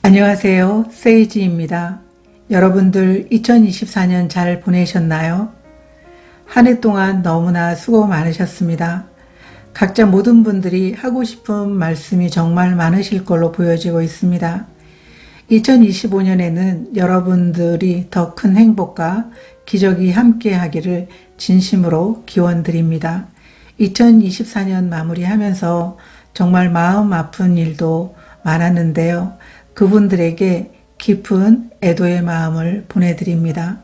안녕하세요. 세이지입니다. 여러분들 2024년 잘 보내셨나요? 한 해 동안 너무나 수고 많으셨습니다. 각자 모든 분들이 하고 싶은 말씀이 정말 많으실 걸로 보여지고 있습니다. 2025년에는 여러분들이 더 큰 행복과 기적이 함께 하기를 진심으로 기원드립니다. 2024년 마무리하면서 정말 마음 아픈 일도 많았는데요. 그분들에게 깊은 애도의 마음을 보내드립니다.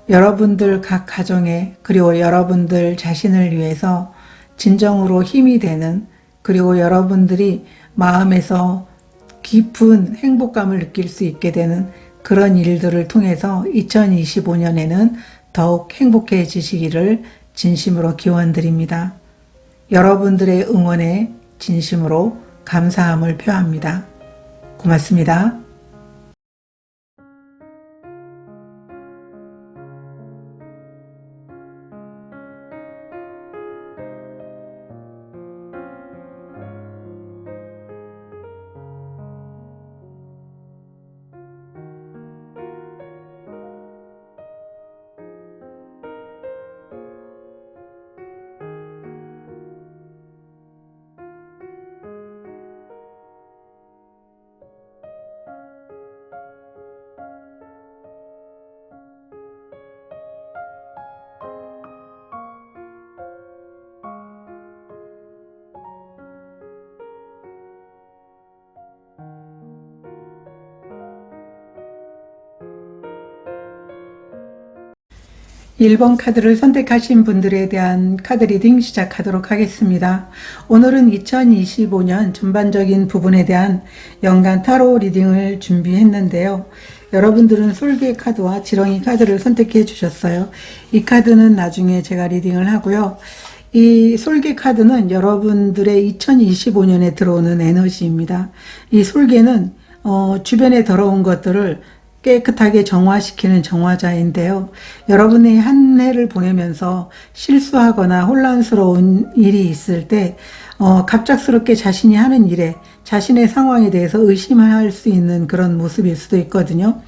여러분들 각 가정에 그리고 여러분들 자신을 위해서 진정으로 힘이 되는, 그리고 여러분들이 마음에서 깊은 행복감을 느낄 수 있게 되는 그런 일들을 통해서 2025년에는 더욱 행복해지시기를 진심으로 기원드립니다. 여러분들의 응원에 진심으로 감사함을 표합니다. 고맙습니다. 일 번 카드를 선택하신 분들에 대한 카드 리딩 시작하도록 하겠습니다. 오늘은 2025년 전반적인 부분에 대한 연간 타로 리딩을 준비했는데요. 여러분들은 솔개 카드와 지렁이 카드를 선택해 주셨어요. 이 카드는 나중에 제가 리딩을 하고요. 이 솔개 카드는 여러분들의 2025년에 들어오는 에너지입니다. 이 솔개는 주변에 더러운 것들을 깨끗하게 정화시키는 정화자인데요. 여러분이 한 해를 보내면서 실수하거나 혼란스러운 일이 있을 때 갑작스럽게 자신이 하는 일에 자신의 상황에 대해서 의심할 수 있는 그런 모습일 수도 있거든요.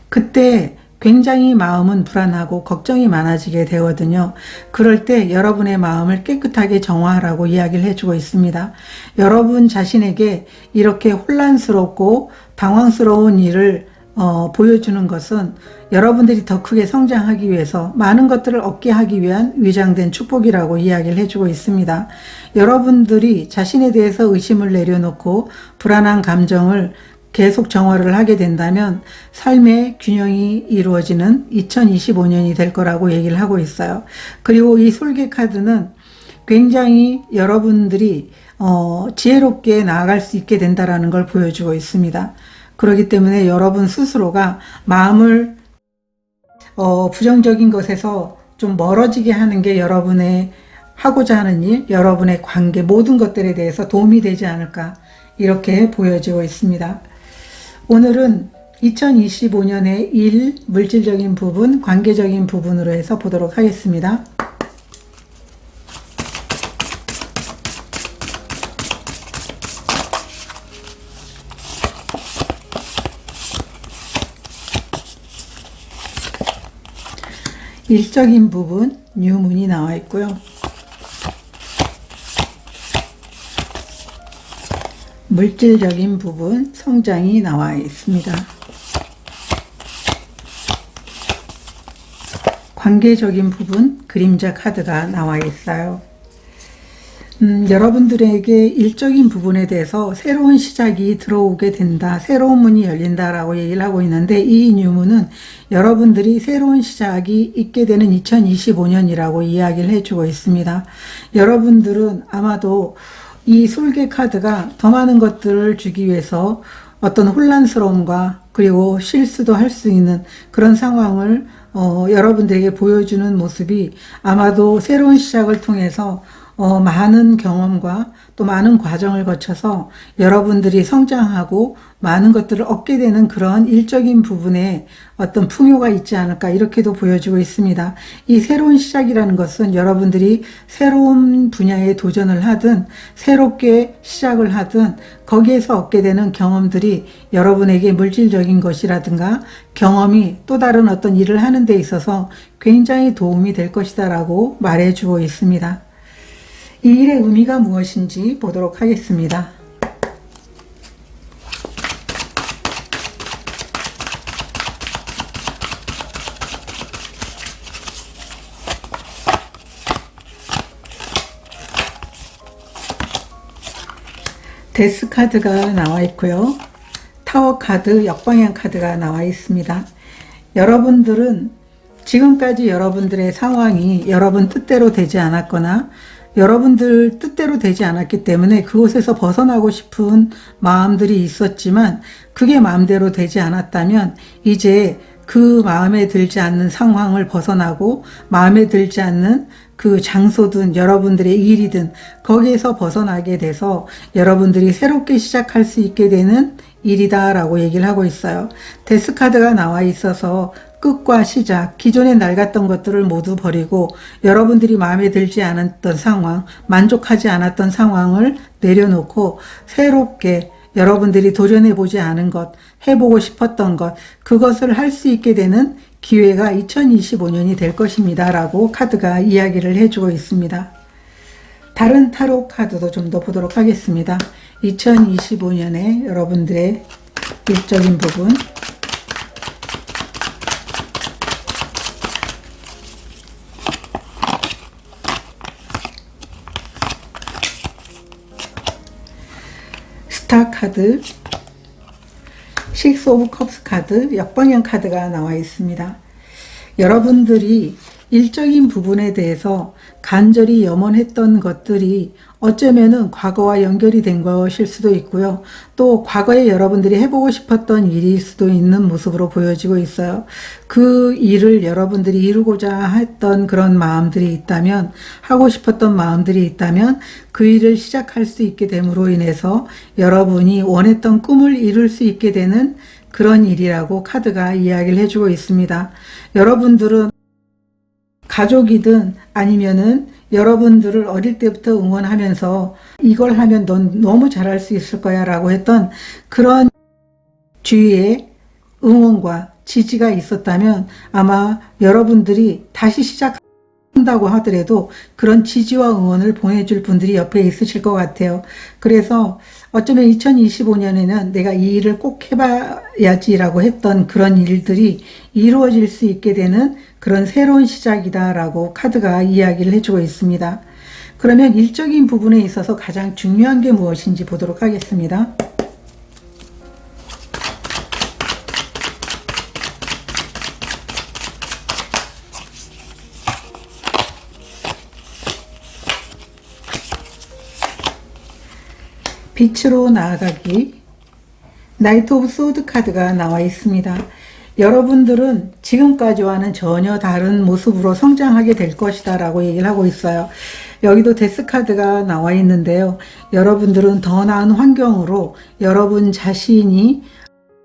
그때 굉장히 마음은 불안하고 걱정이 많아지게 되거든요. 그럴 때 여러분의 마음을 깨끗하게 정화하라고 이야기를 해주고 있습니다. 여러분 자신에게 이렇게 혼란스럽고 당황스러운 일을 보여주는 것은 여러분들이 더 크게 성장하기 위해서, 많은 것들을 얻게 하기 위한 위장된 축복이라고 이야기를 해주고 있습니다. 여러분들이 자신에 대해서 의심을 내려놓고 불안한 감정을 계속 정화를 하게 된다면 삶의 균형이 이루어지는 2025년이 될 거라고 얘기를 하고 있어요. 그리고 이 솔개 카드는 굉장히 여러분들이 지혜롭게 나아갈 수 있게 된다는 걸 보여주고 있습니다. 그렇기 때문에 여러분 스스로가 마음을 부정적인 것에서 좀 멀어지게 하는 게 여러분의 하고자 하는 일, 여러분의 관계, 모든 것들에 대해서 도움이 되지 않을까, 이렇게 보여지고 있습니다. 오늘은 2025년의 일, 물질적인 부분, 관계적인 부분으로 해서 보도록 하겠습니다. 일적인 부분, 뉴문이 나와 있고요. 물질적인 부분, 성장이 나와 있습니다. 관계적인 부분, 그림자 카드가 나와 있어요. 여러분들에게 일적인 부분에 대해서 새로운 시작이 들어오게 된다, 새로운 문이 열린다라고 얘기를 하고 있는데, 이 뉴문은 여러분들이 새로운 시작이 있게 되는 2025년이라고 이야기를 해주고 있습니다. 여러분들은 아마도 이 솔개 카드가 더 많은 것들을 주기 위해서 어떤 혼란스러움과 그리고 실수도 할 수 있는 그런 상황을 여러분들에게 보여주는 모습이 아마도 새로운 시작을 통해서 많은 경험과 또 많은 과정을 거쳐서 여러분들이 성장하고 많은 것들을 얻게 되는 그런 일적인 부분에 어떤 풍요가 있지 않을까 이렇게도 보여지고 있습니다. 이 새로운 시작이라는 것은 여러분들이 새로운 분야에 도전을 하든 새롭게 시작을 하든 거기에서 얻게 되는 경험들이 여러분에게 물질적인 것이라든가 경험이 또 다른 어떤 일을 하는 데 있어서 굉장히 도움이 될 것이다 라고 말해주고 있습니다. 이 일의 의미가 무엇인지 보도록 하겠습니다. 데스 카드가 나와 있고요. 타워 카드, 역방향 카드가 나와 있습니다. 여러분들은 지금까지 여러분들의 상황이 여러분 뜻대로 되지 않았거나 여러분들 뜻대로 되지 않았기 때문에 그곳에서 벗어나고 싶은 마음들이 있었지만 그게 마음대로 되지 않았다면 이제 그 마음에 들지 않는 상황을 벗어나고 마음에 들지 않는 그 장소든 여러분들의 일이든 거기에서 벗어나게 돼서 여러분들이 새롭게 시작할 수 있게 되는 일이다 라고 얘기를 하고 있어요. 데스 카드가 나와 있어서 끝과 시작, 기존에 낡았던 것들을 모두 버리고 여러분들이 마음에 들지 않았던 상황, 만족하지 않았던 상황을 내려놓고 새롭게 여러분들이 도전해보지 않은 것, 해보고 싶었던 것, 그것을 할 수 있게 되는 기회가 2025년이 될 것입니다 라고 카드가 이야기를 해주고 있습니다. 다른 타로 카드도 좀 더 보도록 하겠습니다. 2025년에 여러분들의 일적인 부분, 스타 카드, 식스 오브 컵스 카드, 역방향 카드가 나와 있습니다. 여러분들이 일적인 부분에 대해서 간절히 염원했던 것들이 어쩌면은 과거와 연결이 된 것일 수도 있고요. 또 과거에 여러분들이 해보고 싶었던 일일 수도 있는 모습으로 보여지고 있어요. 그 일을 여러분들이 이루고자 했던 그런 마음들이 있다면, 하고 싶었던 마음들이 있다면 그 일을 시작할 수 있게 됨으로 인해서 여러분이 원했던 꿈을 이룰 수 있게 되는 그런 일이라고 카드가 이야기를 해주고 있습니다. 여러분들은 가족이든 아니면은 여러분들을 어릴 때부터 응원하면서 이걸 하면 넌 너무 잘할 수 있을 거야 라고 했던 그런 주위에 응원과 지지가 있었다면 아마 여러분들이 다시 시작한다고 하더라도 그런 지지와 응원을 보내줄 분들이 옆에 있으실 것 같아요. 그래서 어쩌면 2025년에는 내가 이 일을 꼭 해봐야지라고 했던 그런 일들이 이루어질 수 있게 되는 그런 새로운 시작이다 라고 카드가 이야기를 해주고 있습니다. 그러면 일적인 부분에 있어서 가장 중요한 게 무엇인지 보도록 하겠습니다. 빛으로 나아가기, 나이트 오브 소드 카드가 나와 있습니다. 여러분들은 지금까지와는 전혀 다른 모습으로 성장하게 될 것이다 라고 얘기를 하고 있어요. 여기도 데스 카드가 나와 있는데요. 여러분들은 더 나은 환경으로 여러분 자신이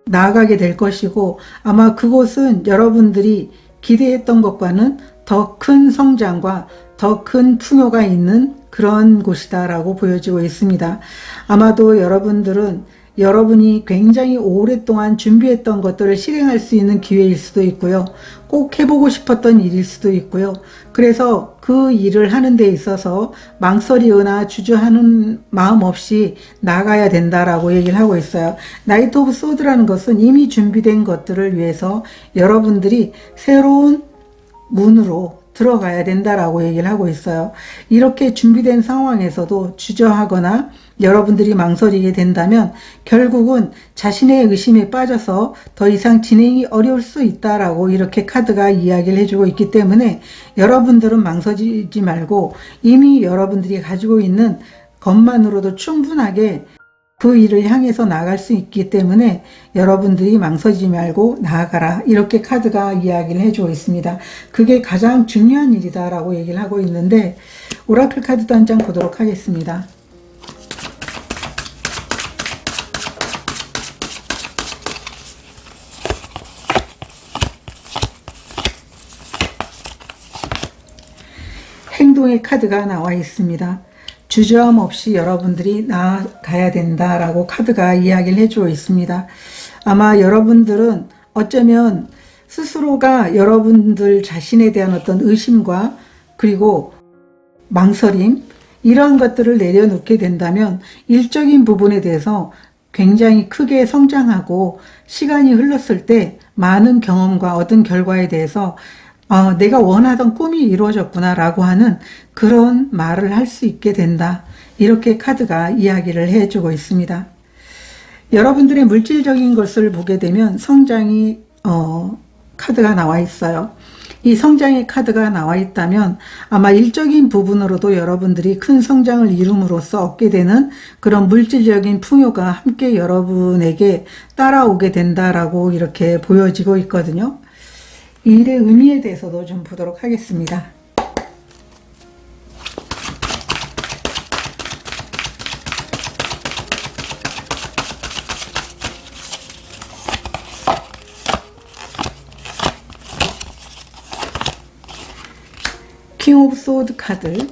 나아가게 될 것이고 아마 그곳은 여러분들이 기대했던 것과는 더 큰 성장과 더 큰 풍요가 있는 그런 곳이다 라고 보여지고 있습니다. 아마도 여러분들은 여러분이 굉장히 오랫동안 준비했던 것들을 실행할 수 있는 기회일 수도 있고요. 꼭 해보고 싶었던 일일 수도 있고요. 그래서 그 일을 하는 데 있어서 망설이거나 주저하는 마음 없이 나가야 된다라고 얘기를 하고 있어요. 나이트 오브 소드라는 것은 이미 준비된 것들을 위해서 여러분들이 새로운 문으로 들어가야 된다라고 얘기를 하고 있어요. 이렇게 준비된 상황에서도 주저하거나 여러분들이 망설이게 된다면 결국은 자신의 의심에 빠져서 더 이상 진행이 어려울 수 있다라고 이렇게 카드가 이야기를 해주고 있기 때문에 여러분들은 망설이지 말고 이미 여러분들이 가지고 있는 것만으로도 충분하게 그 일을 향해서 나아갈 수 있기 때문에 여러분들이 망설이지 말고 나아가라. 이렇게 카드가 이야기를 해주고 있습니다. 그게 가장 중요한 일이다라고 얘기를 하고 있는데, 오라클 카드도 한 장 보도록 하겠습니다. 행동의 카드가 나와 있습니다. 주저함 없이 여러분들이 나아가야 된다라고 카드가 이야기를 해주고 있습니다. 아마 여러분들은 어쩌면 스스로가 여러분들 자신에 대한 어떤 의심과 그리고 망설임, 이러한 것들을 내려놓게 된다면 일적인 부분에 대해서 굉장히 크게 성장하고, 시간이 흘렀을 때 많은 경험과 얻은 결과에 대해서 내가 원하던 꿈이 이루어졌구나 라고 하는 그런 말을 할 수 있게 된다. 이렇게 카드가 이야기를 해주고 있습니다. 여러분들의 물질적인 것을 보게 되면 성장이 카드가 나와 있어요. 이 성장의 카드가 나와 있다면 아마 일적인 부분으로도 여러분들이 큰 성장을 이룸으로써 얻게 되는 그런 물질적인 풍요가 함께 여러분에게 따라오게 된다라고 이렇게 보여지고 있거든요. 이 일의 의미에 대해서도 좀 보도록 하겠습니다. 킹 오브 소드 카드,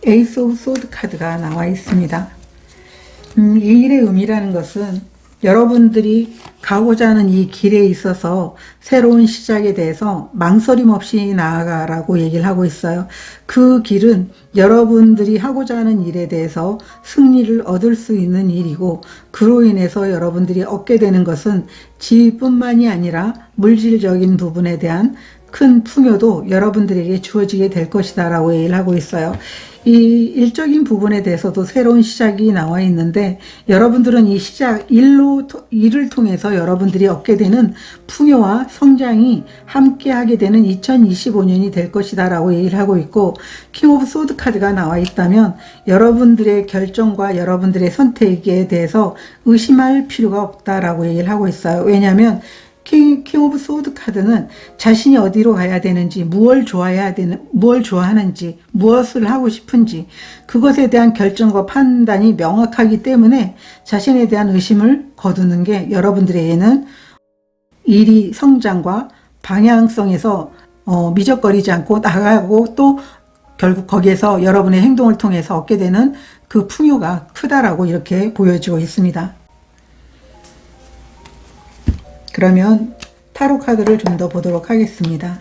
에이스 오브 소드 카드가 나와 있습니다. 이 일의 의미라는 것은 여러분들이 가고자 하는 이 길에 있어서 새로운 시작에 대해서 망설임 없이 나아가라고 얘기를 하고 있어요. 그 길은 여러분들이 하고자 하는 일에 대해서 승리를 얻을 수 있는 일이고, 그로 인해서 여러분들이 얻게 되는 것은 지위뿐만이 아니라 물질적인 부분에 대한 큰 풍요도 여러분들에게 주어지게 될 것이다 라고 얘기를 하고 있어요. 이 일적인 부분에 대해서도 새로운 시작이 나와 있는데, 여러분들은 이 일을 통해서 여러분들이 얻게 되는 풍요와 성장이 함께 하게 되는 2025년이 될 것이다 라고 얘기를 하고 있고, 킹 오브 소드 카드가 나와 있다면 여러분들의 결정과 여러분들의 선택에 대해서 의심할 필요가 없다라고 얘기를 하고 있어요. 왜냐하면 킹 오브 소드 카드는 자신이 어디로 가야 되는지, 무엇을 좋아하는지, 무엇을 하고 싶은지, 그것에 대한 결정과 판단이 명확하기 때문에 자신에 대한 의심을 거두는 게 여러분들에게는 일이 성장과 방향성에서 미적거리지 않고 나가고, 또 결국 거기에서 여러분의 행동을 통해서 얻게 되는 그 풍요가 크다라고 이렇게 보여지고 있습니다. 그러면 타로 카드를 좀 더 보도록 하겠습니다.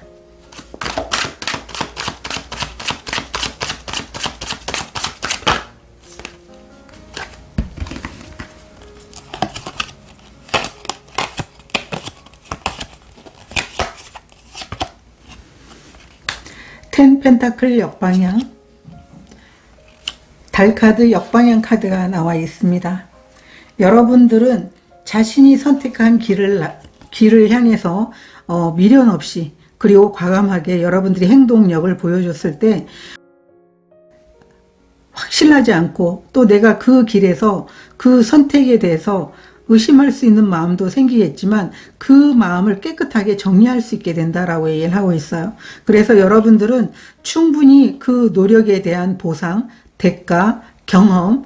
텐 펜타클 역방향, 달 카드 역방향 카드가 나와 있습니다. 여러분들은 자신이 선택한 길을 향해서 미련 없이, 그리고 과감하게 여러분들이 행동력을 보여줬을 때 확신하지 않고, 또 내가 그 길에서 그 선택에 대해서 의심할 수 있는 마음도 생기겠지만 그 마음을 깨끗하게 정리할 수 있게 된다라고 얘기를 하고 있어요. 그래서 여러분들은 충분히 그 노력에 대한 보상, 대가, 경험,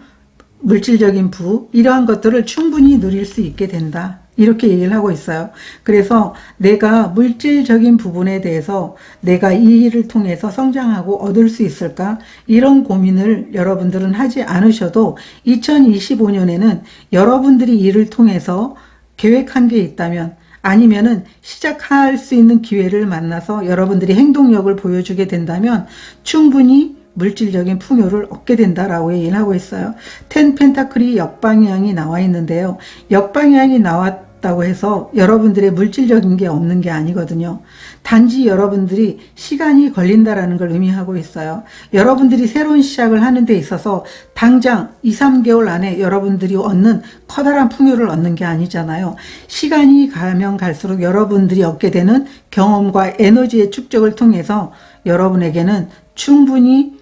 물질적인 부, 이러한 것들을 충분히 누릴 수 있게 된다, 이렇게 얘기를 하고 있어요. 그래서 내가 물질적인 부분에 대해서 내가 이 일을 통해서 성장하고 얻을 수 있을까, 이런 고민을 여러분들은 하지 않으셔도 2025년에는 여러분들이 일을 통해서 계획한 게 있다면, 아니면은 시작할 수 있는 기회를 만나서 여러분들이 행동력을 보여주게 된다면 충분히 물질적인 풍요를 얻게 된다라고 얘기를 하고 있어요. 텐 펜타클이 역방향이 나와 있는데요. 역방향이 나왔다고 해서 여러분들의 물질적인 게 없는 게 아니거든요. 단지 여러분들이 시간이 걸린다라는 걸 의미하고 있어요. 여러분들이 새로운 시작을 하는 데 있어서 당장 2, 3개월 안에 여러분들이 얻는 커다란 풍요를 얻는 게 아니잖아요. 시간이 가면 갈수록 여러분들이 얻게 되는 경험과 에너지의 축적을 통해서 여러분에게는 충분히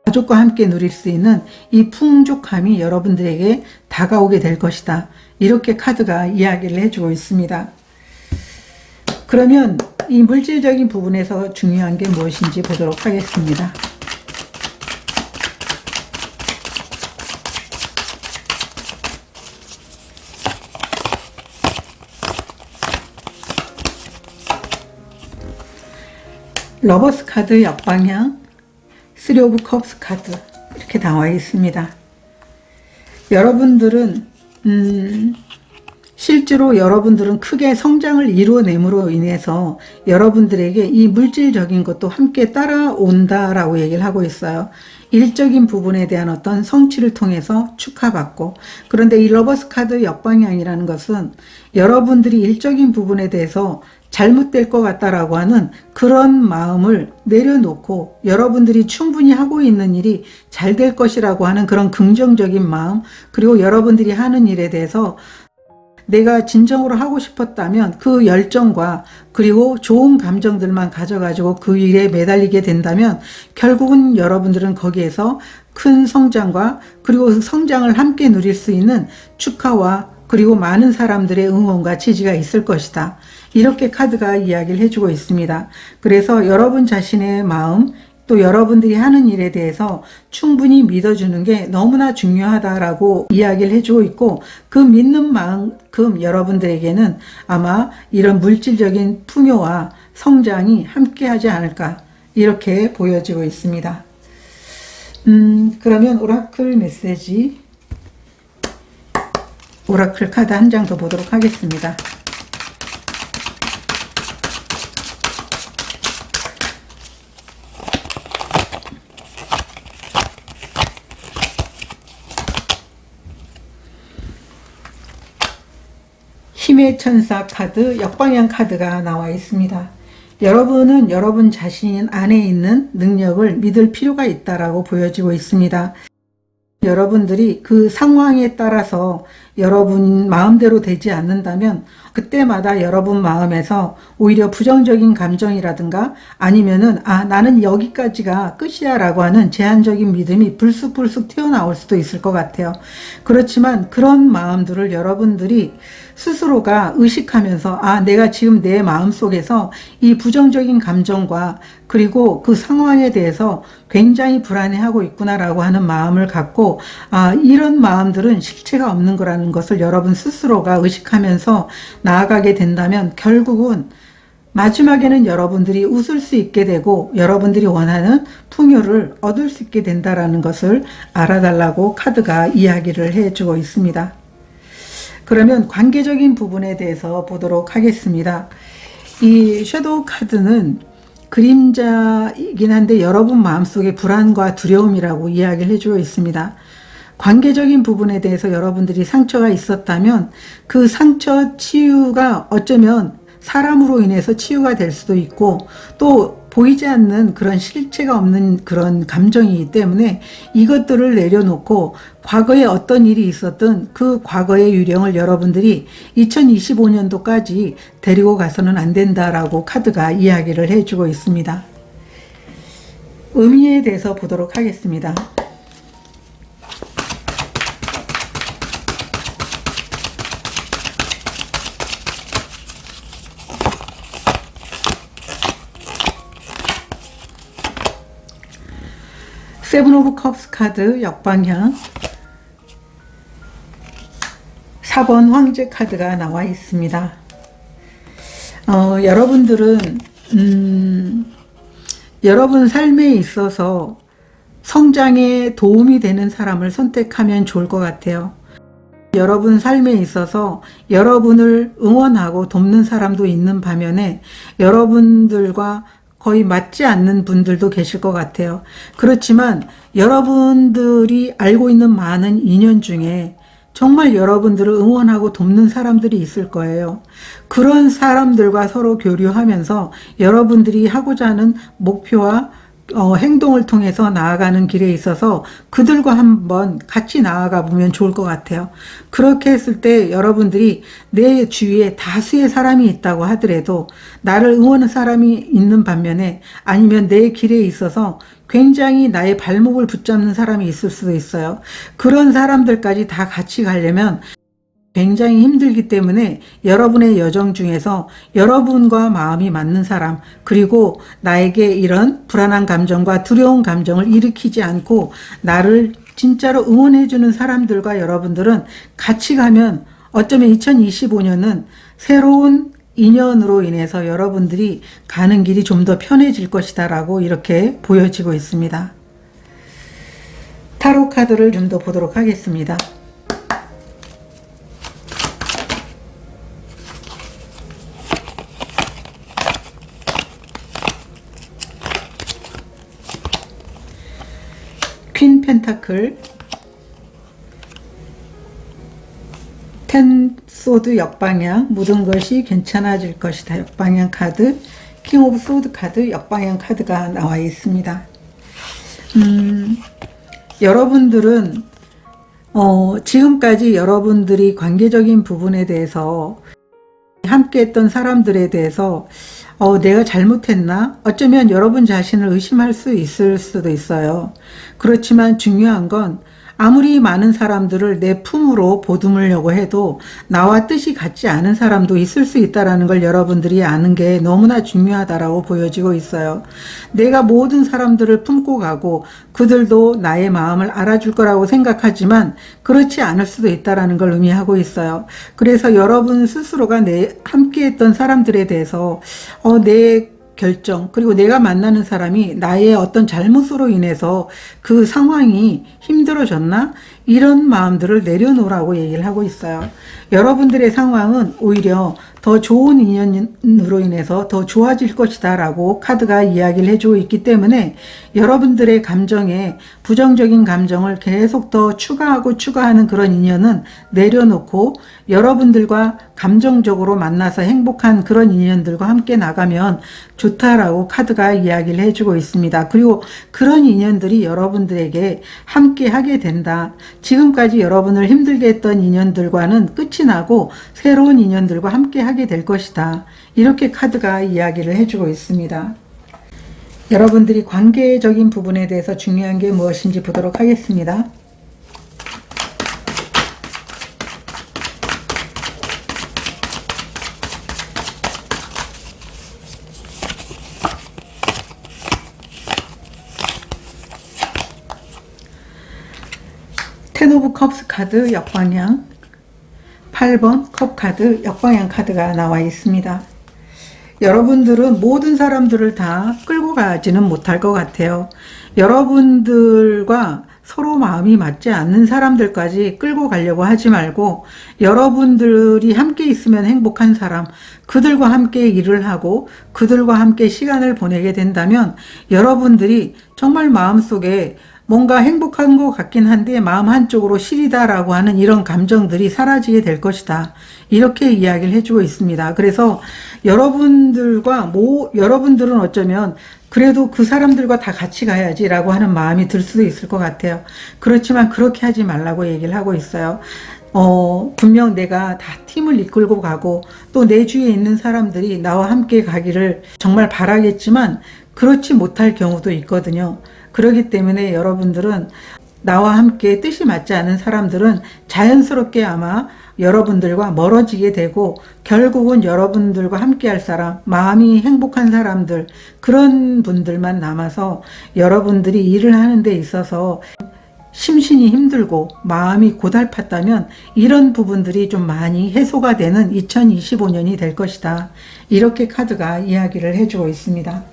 가족과 함께 누릴 수 있는 이 풍족함이 여러분들에게 다가오게 될 것이다. 이렇게 카드가 이야기를 해주고 있습니다. 그러면 이 물질적인 부분에서 중요한 게 무엇인지 보도록 하겠습니다. 러버스 카드 역방향, 3 오브 컵스 카드 이렇게 나와 있습니다. 여러분들은 실제로 여러분들은 크게 성장을 이루어냄으로 인해서 여러분들에게 이 물질적인 것도 함께 따라온다라고 얘기를 하고 있어요. 일적인 부분에 대한 어떤 성취를 통해서 축하받고, 그런데 이 러버스 카드 역방향이라는 것은 여러분들이 일적인 부분에 대해서 잘못될 것 같다라고 하는 그런 마음을 내려놓고 여러분들이 충분히 하고 있는 일이 잘 될 것이라고 하는 그런 긍정적인 마음, 그리고 여러분들이 하는 일에 대해서 내가 진정으로 하고 싶었다면 그 열정과 그리고 좋은 감정들만 가져가지고 그 일에 매달리게 된다면 결국은 여러분들은 거기에서 큰 성장과 그리고 성장을 함께 누릴 수 있는 축하와 그리고 많은 사람들의 응원과 지지가 있을 것이다. 이렇게 카드가 이야기를 해주고 있습니다. 그래서 여러분 자신의 마음, 또 여러분들이 하는 일에 대해서 충분히 믿어주는 게 너무나 중요하다라고 이야기를 해주고 있고, 그 믿는 만큼 여러분들에게는 아마 이런 물질적인 풍요와 성장이 함께하지 않을까, 이렇게 보여지고 있습니다. 그러면 오라클 메시지, 오라클 카드 한 장 더 보도록 하겠습니다. 힘의 천사 카드, 역방향 카드가 나와 있습니다. 여러분은 여러분 자신 안에 있는 능력을 믿을 필요가 있다라고 보여지고 있습니다. 여러분들이 그 상황에 따라서 여러분 마음대로 되지 않는다면 그때마다 여러분 마음에서 오히려 부정적인 감정이라든가 아니면은 나는 여기까지가 끝이야 라고 하는 제한적인 믿음이 불쑥불쑥 튀어나올 수도 있을 것 같아요. 그렇지만 그런 마음들을 여러분들이 스스로가 의식하면서 내가 지금 내 마음속에서 이 부정적인 감정과 그리고 그 상황에 대해서 굉장히 불안해하고 있구나라고 하는 마음을 갖고 이런 마음들은 실체가 없는 거라는 것을 여러분 스스로가 의식하면서 나아가게 된다면 결국은 마지막에는 여러분들이 웃을 수 있게 되고 여러분들이 원하는 풍요를 얻을 수 있게 된다라는 것을 알아달라고 카드가 이야기를 해주고 있습니다. 그러면 관계적인 부분에 대해서 보도록 하겠습니다. 이 섀도우 카드는 그림자이긴 한데 여러분 마음속에 불안과 두려움이라고 이야기를 해주고 있습니다. 관계적인 부분에 대해서 여러분들이 상처가 있었다면 그 상처 치유가 어쩌면 사람으로 인해서 치유가 될 수도 있고 또 보이지 않는 그런 실체가 없는 그런 감정이기 때문에 이것들을 내려놓고 과거에 어떤 일이 있었든 그 과거의 유령을 여러분들이 2025년도까지 데리고 가서는 안 된다라고 카드가 이야기를 해주고 있습니다. 의미에 대해서 보도록 하겠습니다. 세븐 오브 컵스 카드 역방향, 4번 황제 카드가 나와 있습니다. 여러분들은 여러분 삶에 있어서 성장에 도움이 되는 사람을 선택하면 좋을 것 같아요. 여러분 삶에 있어서 여러분을 응원하고 돕는 사람도 있는 반면에 여러분들과 거의 맞지 않는 분들도 계실 것 같아요. 그렇지만 여러분들이 알고 있는 많은 인연 중에 정말 여러분들을 응원하고 돕는 사람들이 있을 거예요. 그런 사람들과 서로 교류하면서 여러분들이 하고자 하는 목표와 행동을 통해서 나아가는 길에 있어서 그들과 한번 같이 나아가 보면 좋을 것 같아요. 그렇게 했을 때 여러분들이 내 주위에 다수의 사람이 있다고 하더라도 나를 응원하는 사람이 있는 반면에 아니면 내 길에 있어서 굉장히 나의 발목을 붙잡는 사람이 있을 수도 있어요. 그런 사람들까지 다 같이 가려면 굉장히 힘들기 때문에 여러분의 여정 중에서 여러분과 마음이 맞는 사람, 그리고 나에게 이런 불안한 감정과 두려운 감정을 일으키지 않고 나를 진짜로 응원해주는 사람들과 여러분들은 같이 가면 어쩌면 2025년은 새로운 인연으로 인해서 여러분들이 가는 길이 좀 더 편해질 것이다 라고 이렇게 보여지고 있습니다. 타로 카드를 좀 더 보도록 하겠습니다. 퀸 펜타클, 텐 소드 역방향, 모든 것이 괜찮아질 것이다 역방향 카드, 킹 오브 소드 카드 역방향 카드가 나와 있습니다. 여러분들은 지금까지 여러분들이 관계적인 부분에 대해서 함께 했던 사람들에 대해서 내가 잘못했나? 어쩌면 여러분 자신을 의심할 수 있을 수도 있어요. 그렇지만 중요한 건 아무리 많은 사람들을 내 품으로 보듬으려고 해도 나와 뜻이 같지 않은 사람도 있을 수 있다는 걸 여러분들이 아는 게 너무나 중요하다라고 보여지고 있어요. 내가 모든 사람들을 품고 가고 그들도 나의 마음을 알아줄 거라고 생각하지만 그렇지 않을 수도 있다는 걸 의미하고 있어요. 그래서 여러분 스스로가 함께 했던 사람들에 대해서 내 결정, 그리고 내가 만나는 사람이 나의 어떤 잘못으로 인해서 그 상황이 힘들어졌나? 이런 마음들을 내려놓으라고 얘기를 하고 있어요. 여러분들의 상황은 오히려 더 좋은 인연으로 인해서 더 좋아질 것이다 라고 카드가 이야기를 해주고 있기 때문에 여러분들의 감정에 부정적인 감정을 계속 더 추가하는 그런 인연은 내려놓고 여러분들과 감정적으로 만나서 행복한 그런 인연들과 함께 나가면 좋다라고 카드가 이야기를 해주고 있습니다. 그리고 그런 인연들이 여러분들에게 함께 하게 된다. 지금까지 여러분을 힘들게 했던 인연들과는 끝이 나고 새로운 인연들과 함께 하게 될 것이다. 이렇게 카드가 이야기를 해주고 있습니다. 여러분들이 관계적인 부분에 대해서 중요한 게 무엇인지 보도록 하겠습니다. 텐 오브 컵스 카드 역방향, 8번 컵 카드 역방향 카드가 나와 있습니다. 여러분들은 모든 사람들을 다 끌고 가지는 못할 것 같아요. 여러분들과 서로 마음이 맞지 않는 사람들까지 끌고 가려고 하지 말고 여러분들이 함께 있으면 행복한 사람, 그들과 함께 일을 하고 그들과 함께 시간을 보내게 된다면 여러분들이 정말 마음속에 뭔가 행복한 것 같긴 한데 마음 한쪽으로 시리다라고 하는 이런 감정들이 사라지게 될 것이다. 이렇게 이야기를 해주고 있습니다. 그래서 여러분들은 어쩌면 그래도 그 사람들과 다 같이 가야지라고 하는 마음이 들 수도 있을 것 같아요. 그렇지만 그렇게 하지 말라고 얘기를 하고 있어요. 분명 내가 다 팀을 이끌고 가고 또 내 주위에 있는 사람들이 나와 함께 가기를 정말 바라겠지만 그렇지 못할 경우도 있거든요. 그렇기 때문에 여러분들은 나와 함께 뜻이 맞지 않은 사람들은 자연스럽게 아마 여러분들과 멀어지게 되고 결국은 여러분들과 함께 할 사람, 마음이 행복한 사람들, 그런 분들만 남아서 여러분들이 일을 하는 데 있어서 심신이 힘들고 마음이 고달팠다면 이런 부분들이 좀 많이 해소가 되는 2025년이 될 것이다. 이렇게 카드가 이야기를 해주고 있습니다.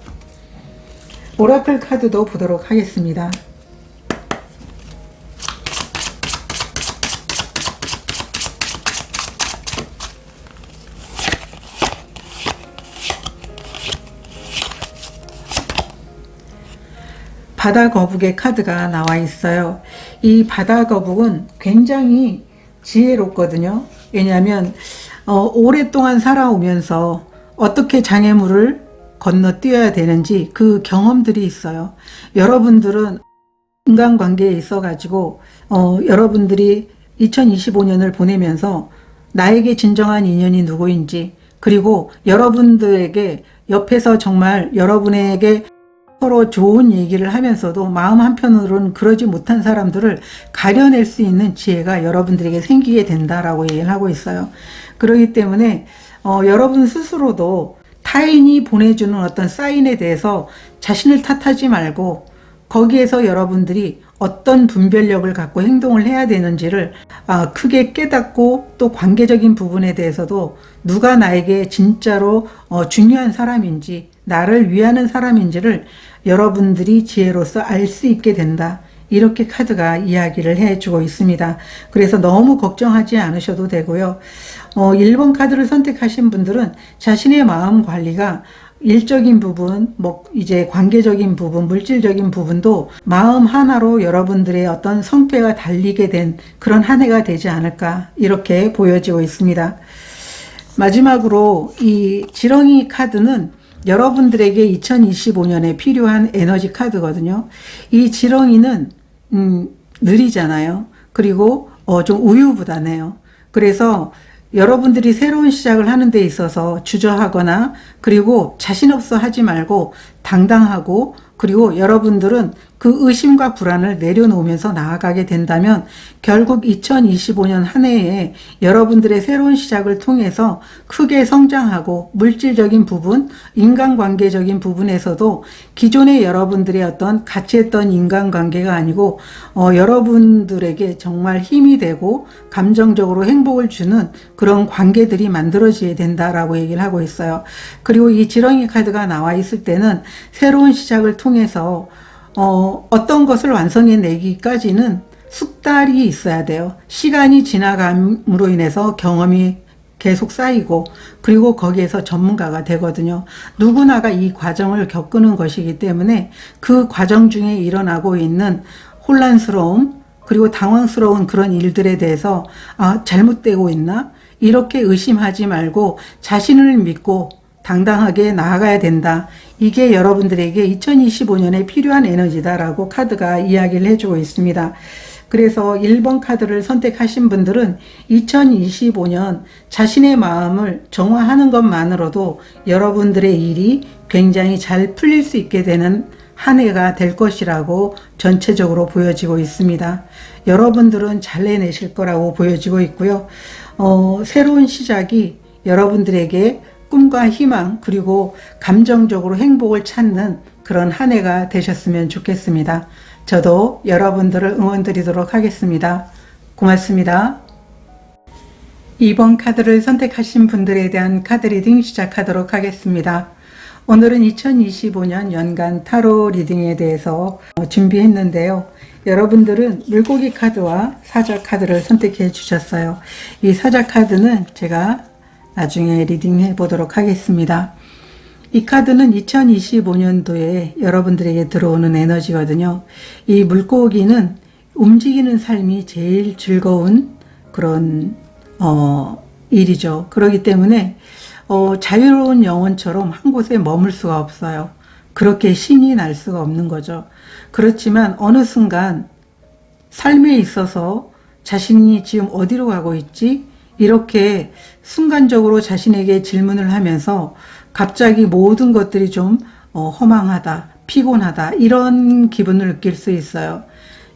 오라클 카드도 보도록 하겠습니다. 바다 거북의 카드가 나와 있어요. 이 바다 거북은 굉장히 지혜롭거든요. 왜냐하면 오랫동안 살아오면서 어떻게 장애물을 건너뛰어야 되는지 그 경험들이 있어요. 여러분들은 인간관계에 있어 가지고 여러분들이 2025년을 보내면서 나에게 진정한 인연이 누구인지, 그리고 여러분들에게 옆에서 정말 여러분에게 서로 좋은 얘기를 하면서도 마음 한편으로는 그러지 못한 사람들을 가려낼 수 있는 지혜가 여러분들에게 생기게 된다라고 얘기를 하고 있어요. 그렇기 때문에 여러분 스스로도 타인이 보내주는 어떤 사인에 대해서 자신을 탓하지 말고 거기에서 여러분들이 어떤 분별력을 갖고 행동을 해야 되는지를 크게 깨닫고, 또 관계적인 부분에 대해서도 누가 나에게 진짜로 중요한 사람인지, 나를 위하는 사람인지를 여러분들이 지혜로서 알 수 있게 된다. 이렇게 카드가 이야기를 해주고 있습니다. 그래서 너무 걱정하지 않으셔도 되고요. 1번 카드를 선택하신 분들은 자신의 마음 관리가 일적인 부분, 이제 관계적인 부분, 물질적인 부분도 마음 하나로 여러분들의 어떤 성패가 달리게 된 그런 한 해가 되지 않을까, 이렇게 보여지고 있습니다. 마지막으로 이 지렁이 카드는 여러분들에게 2025년에 필요한 에너지 카드거든요. 이 지렁이는 느리잖아요. 그리고 좀 우유부단해요. 그래서 여러분들이 새로운 시작을 하는 데 있어서 주저하거나, 그리고 자신 없어 하지 말고 당당하고, 그리고 여러분들은 그 의심과 불안을 내려놓으면서 나아가게 된다면 결국 2025년 한 해에 여러분들의 새로운 시작을 통해서 크게 성장하고, 물질적인 부분, 인간관계적인 부분에서도 기존의 여러분들의 어떤 같이 했던 인간관계가 아니고 여러분들에게 정말 힘이 되고 감정적으로 행복을 주는 그런 관계들이 만들어지게 된다라고 얘기를 하고 있어요. 그리고 이 지렁이 카드가 나와 있을 때는 새로운 시작을 통해서 어떤 것을 완성해내기까지는 숙달이 있어야 돼요. 시간이 지나감으로 인해서 경험이 계속 쌓이고, 그리고 거기에서 전문가가 되거든요. 누구나가 이 과정을 겪는 것이기 때문에 그 과정 중에 일어나고 있는 혼란스러움, 그리고 당황스러운 그런 일들에 대해서 잘못되고 있나? 이렇게 의심하지 말고 자신을 믿고 당당하게 나아가야 된다. 이게 여러분들에게 2025년에 필요한 에너지다라고 카드가 이야기를 해주고 있습니다. 그래서 1번 카드를 선택하신 분들은 2025년 자신의 마음을 정화하는 것만으로도 여러분들의 일이 굉장히 잘 풀릴 수 있게 되는 한 해가 될 것이라고 전체적으로 보여지고 있습니다. 여러분들은 잘 해내실 거라고 보여지고 있고요. 새로운 시작이 여러분들에게 꿈과 희망, 그리고 감정적으로 행복을 찾는 그런 한 해가 되셨으면 좋겠습니다. 저도 여러분들을 응원드리도록 하겠습니다. 고맙습니다. 2번 카드를 선택하신 분들에 대한 카드 리딩 시작하도록 하겠습니다. 오늘은 2025년 연간 타로 리딩에 대해서 준비했는데요. 여러분들은 물고기 카드와 사자 카드를 선택해 주셨어요. 이 사자 카드는 제가 나중에 리딩해 보도록 하겠습니다. 이 카드는 2025년도에 여러분들에게 들어오는 에너지거든요. 이 물고기는 움직이는 삶이 제일 즐거운 그런 일이죠. 그렇기 때문에 자유로운 영혼처럼 한 곳에 머물 수가 없어요. 그렇게 신이 날 수가 없는 거죠. 그렇지만 어느 순간 삶에 있어서 자신이 지금 어디로 가고 있지? 이렇게 순간적으로 자신에게 질문을 하면서 갑자기 모든 것들이 좀 허망하다, 피곤하다, 이런 기분을 느낄 수 있어요.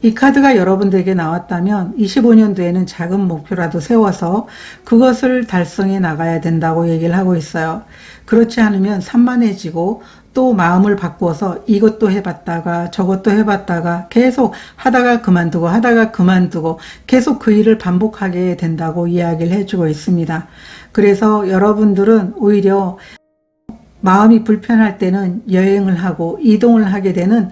이 카드가 여러분들에게 나왔다면 25년도에는 작은 목표라도 세워서 그것을 달성해 나가야 된다고 얘기를 하고 있어요. 그렇지 않으면 산만해지고, 또 마음을 바꾸어서 이것도 해봤다가 저것도 해봤다가 계속 하다가 그만두고 계속 그 일을 반복하게 된다고 이야기를 해주고 있습니다. 그래서 여러분들은 오히려 마음이 불편할 때는 여행을 하고 이동을 하게 되는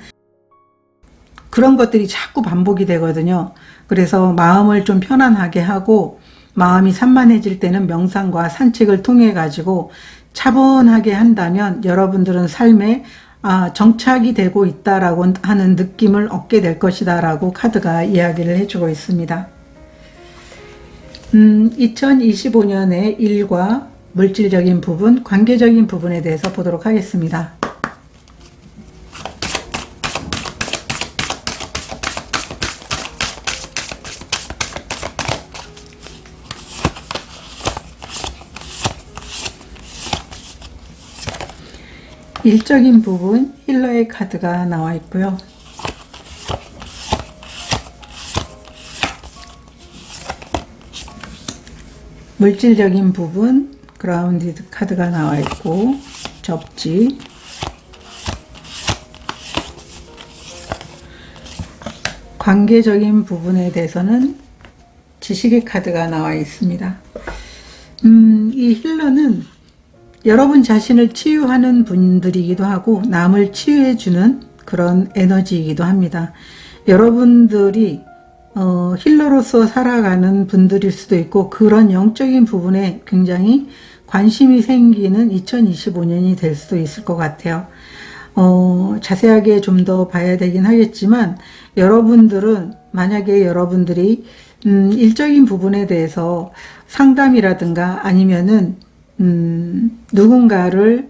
그런 것들이 자꾸 반복이 되거든요. 그래서 마음을 좀 편안하게 하고, 마음이 산만해질 때는 명상과 산책을 통해 가지고 차분하게 한다면 여러분들은 삶에 정착이 되고 있다라고 하는 느낌을 얻게 될 것이다 라고 카드가 이야기를 해주고 있습니다. 2025년의 일과 물질적인 부분, 관계적인 부분에 대해서 보도록 하겠습니다. 일적인 부분 힐러의 카드가 나와 있고요. 물질적인 부분 그라운디드 카드가 나와 있고, 접지, 관계적인 부분에 대해서는 지식의 카드가 나와 있습니다. 이 힐러는 여러분 자신을 치유하는 분들이기도 하고 남을 치유해주는 그런 에너지이기도 합니다. 여러분들이 힐러로서 살아가는 분들일 수도 있고 그런 영적인 부분에 굉장히 관심이 생기는 2025년이 될 수도 있을 것 같아요. 자세하게 좀 더 봐야 되긴 하겠지만 여러분들은 만약에 여러분들이 일적인 부분에 대해서 상담이라든가 아니면은 누군가를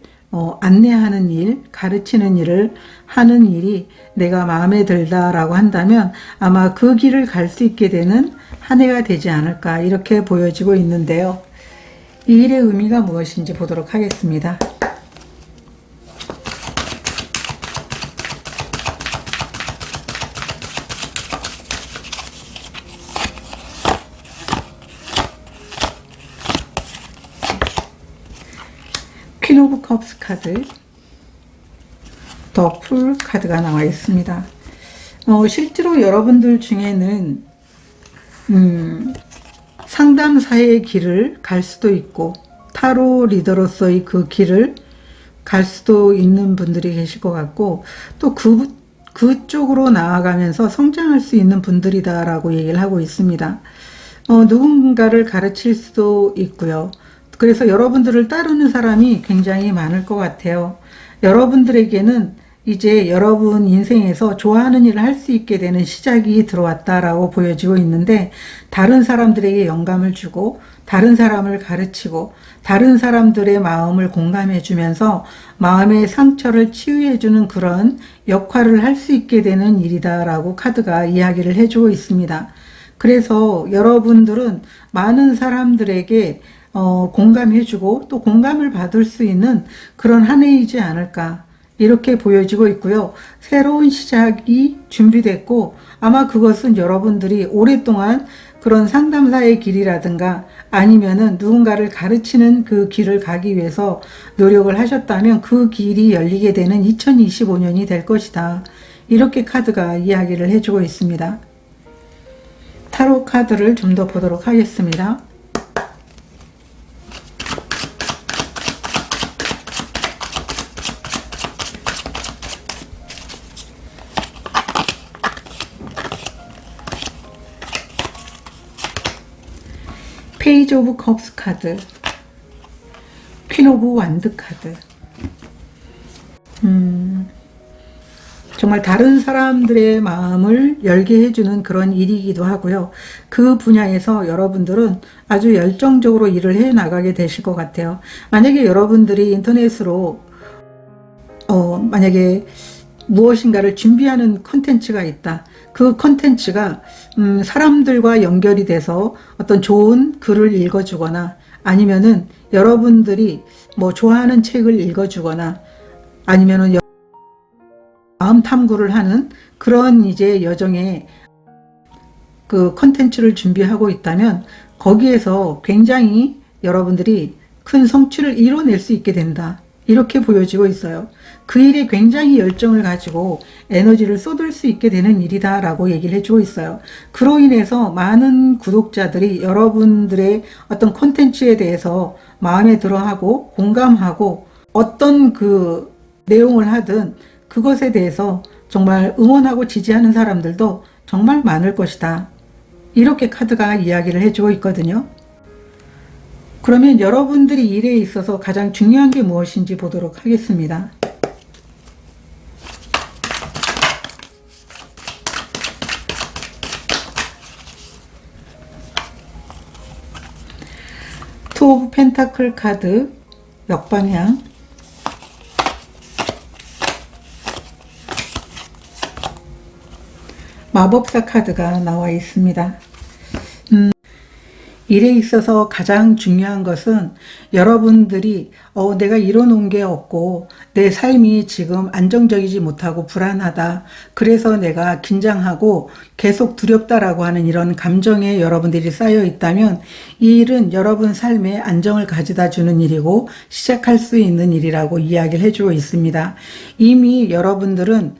안내하는 일, 가르치는 일을 하는 일이 내가 마음에 들다라고 한다면 아마 그 길을 갈 수 있게 되는 한 해가 되지 않을까 이렇게 보여지고 있는데요. 이 일의 의미가 무엇인지 보도록 하겠습니다. 퀸 오브 컵스 카드, 더 풀 카드가 나와 있습니다. 실제로 여러분들 중에는 상담사의 길을 갈 수도 있고 타로 리더로서의 그 길을 갈 수도 있는 분들이 계실 것 같고 또 그쪽으로 나아가면서 성장할 수 있는 분들이다라고 얘기를 하고 있습니다. 누군가를 가르칠 수도 있고요. 그래서 여러분들을 따르는 사람이 굉장히 많을 것 같아요. 여러분들에게는 이제 여러분 인생에서 좋아하는 일을 할 수 있게 되는 시작이 들어왔다라고 보여지고 있는데 다른 사람들에게 영감을 주고 다른 사람을 가르치고 다른 사람들의 마음을 공감해 주면서 마음의 상처를 치유해 주는 그런 역할을 할 수 있게 되는 일이다라고 카드가 이야기를 해주고 있습니다. 그래서 여러분들은 많은 사람들에게 공감해주고 또 공감을 받을 수 있는 그런 한 해이지 않을까 이렇게 보여지고 있고요. 새로운 시작이 준비됐고 아마 그것은 여러분들이 오랫동안 그런 상담사의 길이라든가 아니면은 누군가를 가르치는 그 길을 가기 위해서 노력을 하셨다면 그 길이 열리게 되는 2025년이 될 것이다. 이렇게 카드가 이야기를 해주고 있습니다. 타로 카드를 좀 더 보도록 하겠습니다. 페이지 오브 컵스 카드, 퀸 오브 완드 카드. 정말 다른 사람들의 마음을 열게 해주는 그런 일이기도 하고요. 그 분야에서 여러분들은 아주 열정적으로 일을 해 나가게 되실 것 같아요. 만약에 여러분들이 인터넷으로 만약에 무엇인가를 준비하는 컨텐츠가 있다. 그 컨텐츠가 사람들과 연결이 돼서 어떤 좋은 글을 읽어주거나 아니면은 여러분들이 뭐 좋아하는 책을 읽어주거나 아니면은 마음 탐구를 하는 그런 이제 여정에 그 컨텐츠를 준비하고 있다면 거기에서 굉장히 여러분들이 큰 성취를 이뤄낼 수 있게 된다. 이렇게 보여지고 있어요. 그 일에 굉장히 열정을 가지고 에너지를 쏟을 수 있게 되는 일이다 라고 얘기를 해주고 있어요. 그로 인해서 많은 구독자들이 여러분들의 어떤 콘텐츠에 대해서 마음에 들어하고 공감하고 어떤 그 내용을 하든 그것에 대해서 정말 응원하고 지지하는 사람들도 정말 많을 것이다. 이렇게 카드가 이야기를 해주고 있거든요. 그러면 여러분들이 일에 있어서 가장 중요한 게 무엇인지 보도록 하겠습니다. 투 오브 펜타클 카드 역방향, 마법사 카드가 나와 있습니다. 일에 있어서 가장 중요한 것은 여러분들이 내가 이뤄놓은 게 없고 내 삶이 지금 안정적이지 못하고 불안하다. 그래서 내가 긴장하고 계속 두렵다라고 하는 이런 감정에 여러분들이 쌓여 있다면 이 일은 여러분 삶에 안정을 가져다 주는 일이고 시작할 수 있는 일이라고 이야기를 해주고 있습니다. 이미 여러분들은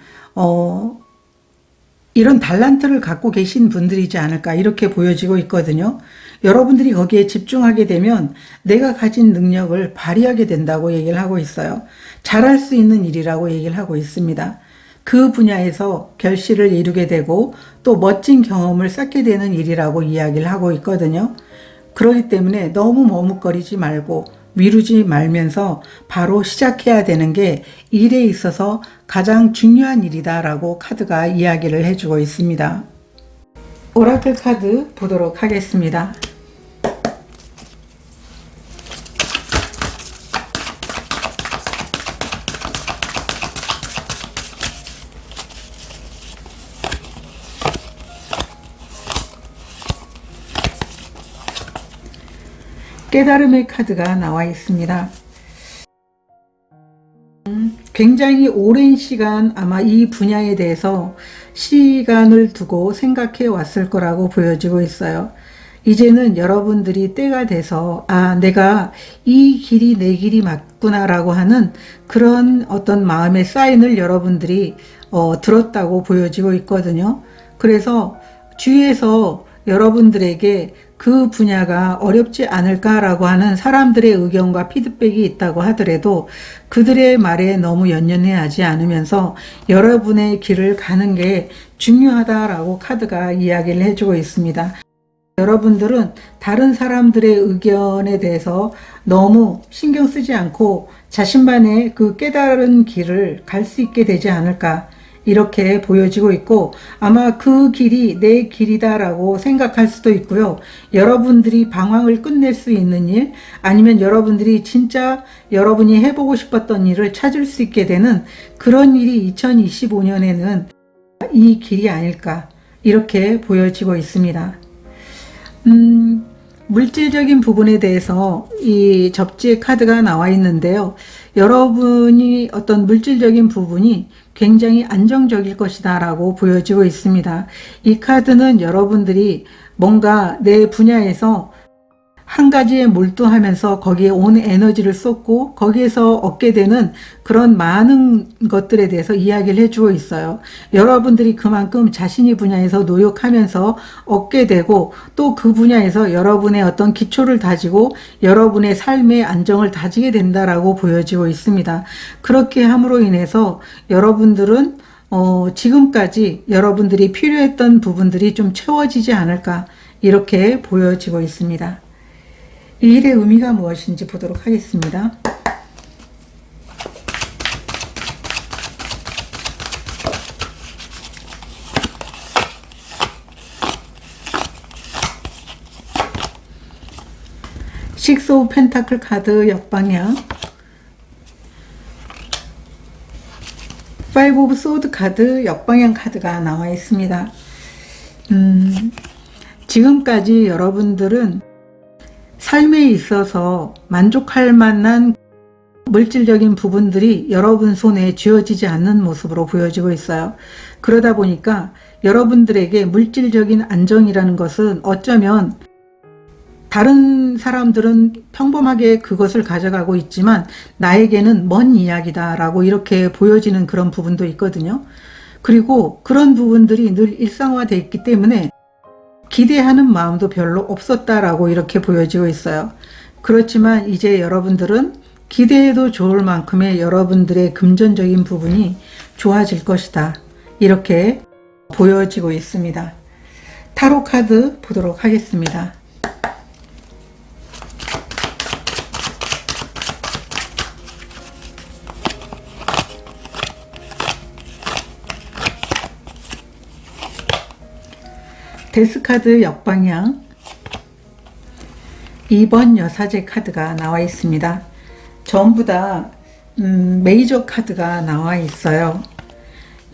이런 달란트를 갖고 계신 분들이지 않을까 이렇게 보여지고 있거든요. 여러분들이 거기에 집중하게 되면 내가 가진 능력을 발휘하게 된다고 얘기를 하고 있어요. 잘할 수 있는 일이라고 얘기를 하고 있습니다. 그 분야에서 결실을 이루게 되고 또 멋진 경험을 쌓게 되는 일이라고 이야기를 하고 있거든요. 그렇기 때문에 너무 머뭇거리지 말고 미루지 말면서 바로 시작해야 되는 게 일에 있어서 가장 중요한 일이다라고 카드가 이야기를 해주고 있습니다. 오라클 카드 보도록 하겠습니다. 깨달음의 카드가 나와 있습니다. 굉장히 오랜 시간 아마 이 분야에 대해서 시간을 두고 생각해 왔을 거라고 보여지고 있어요. 이제는 여러분들이 때가 돼서 내가 이 길이 내 길이 맞구나라고 하는 그런 어떤 마음의 사인을 여러분들이 들었다고 보여지고 있거든요. 그래서 주위에서 여러분들에게 그 분야가 어렵지 않을까라고 하는 사람들의 의견과 피드백이 있다고 하더라도 그들의 말에 너무 연연해하지 않으면서 여러분의 길을 가는 게 중요하다라고 카드가 이야기를 해주고 있습니다. 여러분들은 다른 사람들의 의견에 대해서 너무 신경 쓰지 않고 자신만의 그 깨달은 길을 갈 수 있게 되지 않을까 이렇게 보여지고 있고 아마 그 길이 내 길이다라고 생각할 수도 있고요. 여러분들이 방황을 끝낼 수 있는 일 아니면 여러분들이 진짜 여러분이 해보고 싶었던 일을 찾을 수 있게 되는 그런 일이 2025년에는 이 길이 아닐까 이렇게 보여지고 있습니다. 물질적인 부분에 대해서 이 접지의 카드가 나와 있는데요. 여러분이 어떤 물질적인 부분이 굉장히 안정적일 것이다 라고 보여지고 있습니다. 이 카드는 여러분들이 뭔가 내 분야에서 한 가지에 몰두하면서 거기에 온 에너지를 쏟고 거기에서 얻게 되는 그런 많은 것들에 대해서 이야기를 해주고 있어요. 여러분들이 그만큼 자신이 분야에서 노력하면서 얻게 되고 또 그 분야에서 여러분의 어떤 기초를 다지고 여러분의 삶의 안정을 다지게 된다라고 보여지고 있습니다. 그렇게 함으로 인해서 여러분들은 지금까지 여러분들이 필요했던 부분들이 좀 채워지지 않을까 이렇게 보여지고 있습니다. 이 일의 의미가 무엇인지 보도록 하겠습니다. 식스 오브 펜타클 카드 역방향, 파이브 오브 소드 카드 역방향 카드가 나와 있습니다. 지금까지 여러분들은 삶에 있어서 만족할 만한 물질적인 부분들이 여러분 손에 쥐어지지 않는 모습으로 보여지고 있어요. 그러다 보니까 여러분들에게 물질적인 안정이라는 것은 어쩌면 다른 사람들은 평범하게 그것을 가져가고 있지만 나에게는 먼 이야기다라고 이렇게 보여지는 그런 부분도 있거든요. 그리고 그런 부분들이 늘 일상화되어 있기 때문에 기대하는 마음도 별로 없었다라고 이렇게 보여지고 있어요. 그렇지만 이제 여러분들은 기대해도 좋을 만큼의 여러분들의 금전적인 부분이 좋아질 것이다. 이렇게 보여지고 있습니다. 타로 카드 보도록 하겠습니다. 데스카드 역방향 2번 여사제 카드가 나와 있습니다. 전부 다 메이저 카드가 나와 있어요.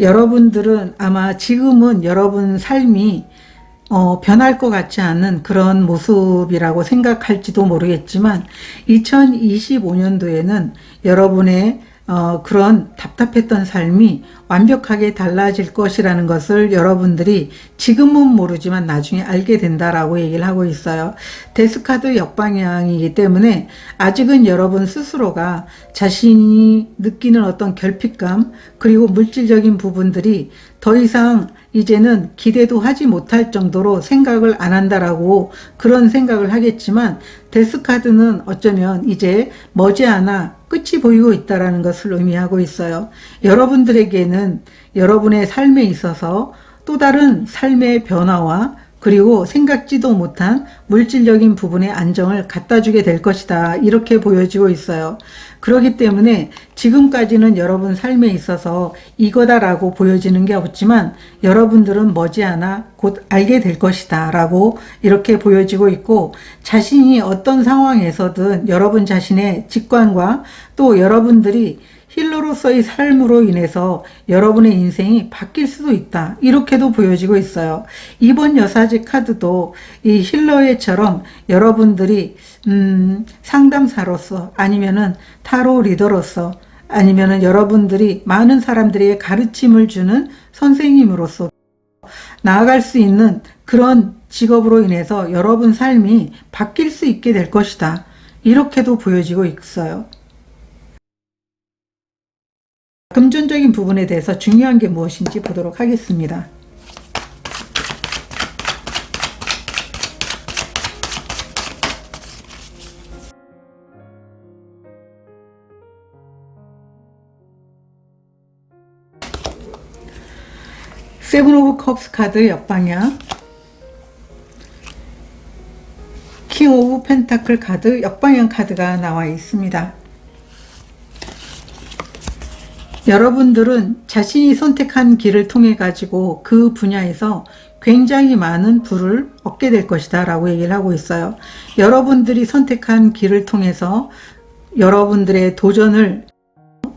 여러분들은 아마 지금은 여러분 삶이 변할 것 같지 않은 그런 모습이라고 생각할지도 모르겠지만 2025년도에는 여러분의 그런 답답했던 삶이 완벽하게 달라질 것이라는 것을 여러분들이 지금은 모르지만 나중에 알게 된다라고 얘기를 하고 있어요. 데스카드 역방향이기 때문에 아직은 여러분 스스로가 자신이 느끼는 어떤 결핍감 그리고 물질적인 부분들이 더 이상 이제는 기대도 하지 못할 정도로 생각을 안 한다라고 그런 생각을 하겠지만 데스카드는 어쩌면 이제 머지않아 끝이 보이고 있다라는 것을 의미하고 있어요. 여러분들에게는 여러분의 삶에 있어서 또 다른 삶의 변화와 그리고 생각지도 못한 물질적인 부분의 안정을 갖다 주게 될 것이다. 이렇게 보여지고 있어요. 그렇기 때문에 지금까지는 여러분 삶에 있어서 이거다라고 보여지는 게 없지만 여러분들은 머지않아 곧 알게 될 것이다 라고 이렇게 보여지고 있고 자신이 어떤 상황에서든 여러분 자신의 직관과 또 여러분들이 힐러로서의 삶으로 인해서 여러분의 인생이 바뀔 수도 있다. 이렇게도 보여지고 있어요. 이번 여사제 카드도 이 힐러의처럼 여러분들이 상담사로서 아니면은 타로 리더로서 아니면은 여러분들이 많은 사람들에게 가르침을 주는 선생님으로서 나아갈 수 있는 그런 직업으로 인해서 여러분 삶이 바뀔 수 있게 될 것이다. 이렇게도 보여지고 있어요. 금전적인 부분에 대해서 중요한 게 무엇인지 보도록 하겠습니다. 세븐 오브 컵스 카드 역방향, 킹 오브 펜타클 카드 역방향 카드가 나와 있습니다. 여러분들은 자신이 선택한 길을 통해 가지고 그 분야에서 굉장히 많은 부를 얻게 될 것이다 라고 얘기를 하고 있어요. 여러분들이 선택한 길을 통해서 여러분들의 도전을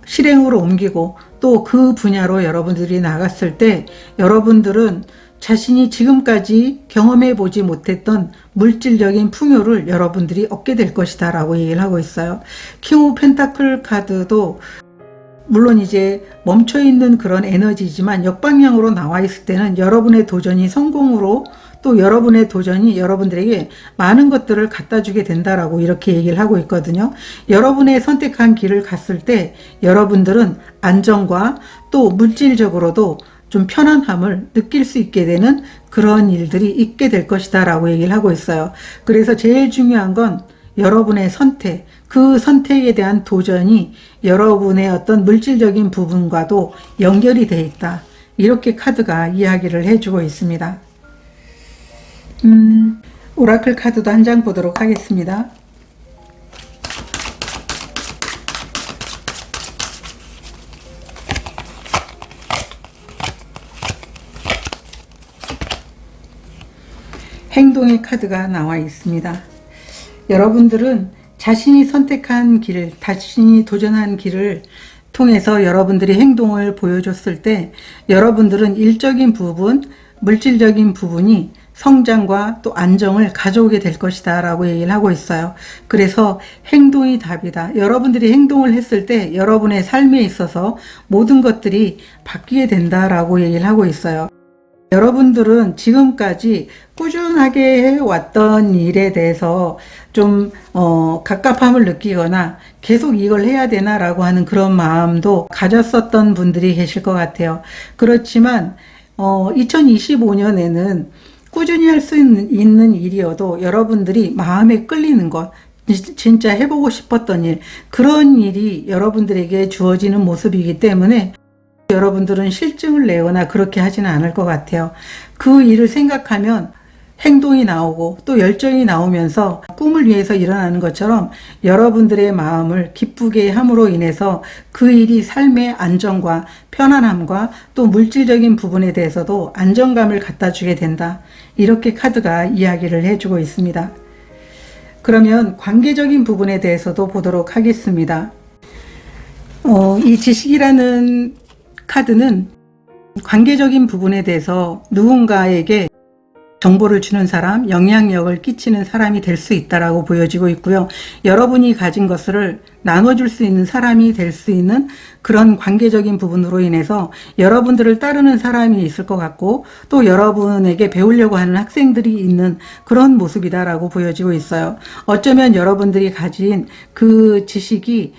실행으로 옮기고 또 그 분야로 여러분들이 나갔을 때 여러분들은 자신이 지금까지 경험해 보지 못했던 물질적인 풍요를 여러분들이 얻게 될 것이다 라고 얘기를 하고 있어요. 킹 오브 펜타클 카드도 물론 이제 멈춰있는 그런 에너지지만 역방향으로 나와 있을 때는 여러분의 도전이 성공으로 또 여러분의 도전이 여러분들에게 많은 것들을 갖다 주게 된다라고 이렇게 얘기를 하고 있거든요. 여러분의 선택한 길을 갔을 때 여러분들은 안정과 또 물질적으로도 좀 편안함을 느낄 수 있게 되는 그런 일들이 있게 될 것이다 라고 얘기를 하고 있어요. 그래서 제일 중요한 건 여러분의 선택, 그 선택에 대한 도전이 여러분의 어떤 물질적인 부분과도 연결이 되어 있다. 이렇게 카드가 이야기를 해주고 있습니다. 오라클 카드도 한 장 보도록 하겠습니다. 행동의 카드가 나와 있습니다. 여러분들은 자신이 선택한 길, 자신이 도전한 길을 통해서 여러분들이 행동을 보여줬을 때 여러분들은 일적인 부분, 물질적인 부분이 성장과 또 안정을 가져오게 될 것이다 라고 얘기를 하고 있어요. 그래서 행동이 답이다. 여러분들이 행동을 했을 때 여러분의 삶에 있어서 모든 것들이 바뀌게 된다라고 얘기를 하고 있어요. 여러분들은 지금까지 꾸준하게 해왔던 일에 대해서 좀 갑갑함을 느끼거나 계속 이걸 해야 되나라고 하는 그런 마음도 가졌었던 분들이 계실 것 같아요. 그렇지만 2025년에는 꾸준히 할 수 있는 일이어도 여러분들이 마음에 끌리는 것, 진짜 해보고 싶었던 일, 그런 일이 여러분들에게 주어지는 모습이기 때문에 여러분들은 실증을 내거나 그렇게 하지는 않을 것 같아요. 그 일을 생각하면 행동이 나오고 또 열정이 나오면서 꿈을 위해서 일어나는 것처럼 여러분들의 마음을 기쁘게 함으로 인해서 그 일이 삶의 안정과 편안함과 또 물질적인 부분에 대해서도 안정감을 갖다 주게 된다. 이렇게 카드가 이야기를 해주고 있습니다. 그러면 관계적인 부분에 대해서도 보도록 하겠습니다. 이 지식이라는 카드는 관계적인 부분에 대해서 누군가에게 정보를 주는 사람, 영향력을 끼치는 사람이 될 수 있다라고 보여지고 있고요. 여러분이 가진 것을 나눠줄 수 있는 사람이 될 수 있는 그런 관계적인 부분으로 인해서 여러분들을 따르는 사람이 있을 것 같고, 또 여러분에게 배우려고 하는 학생들이 있는 그런 모습이다라고 보여지고 있어요. 어쩌면 여러분들이 가진 그 지식이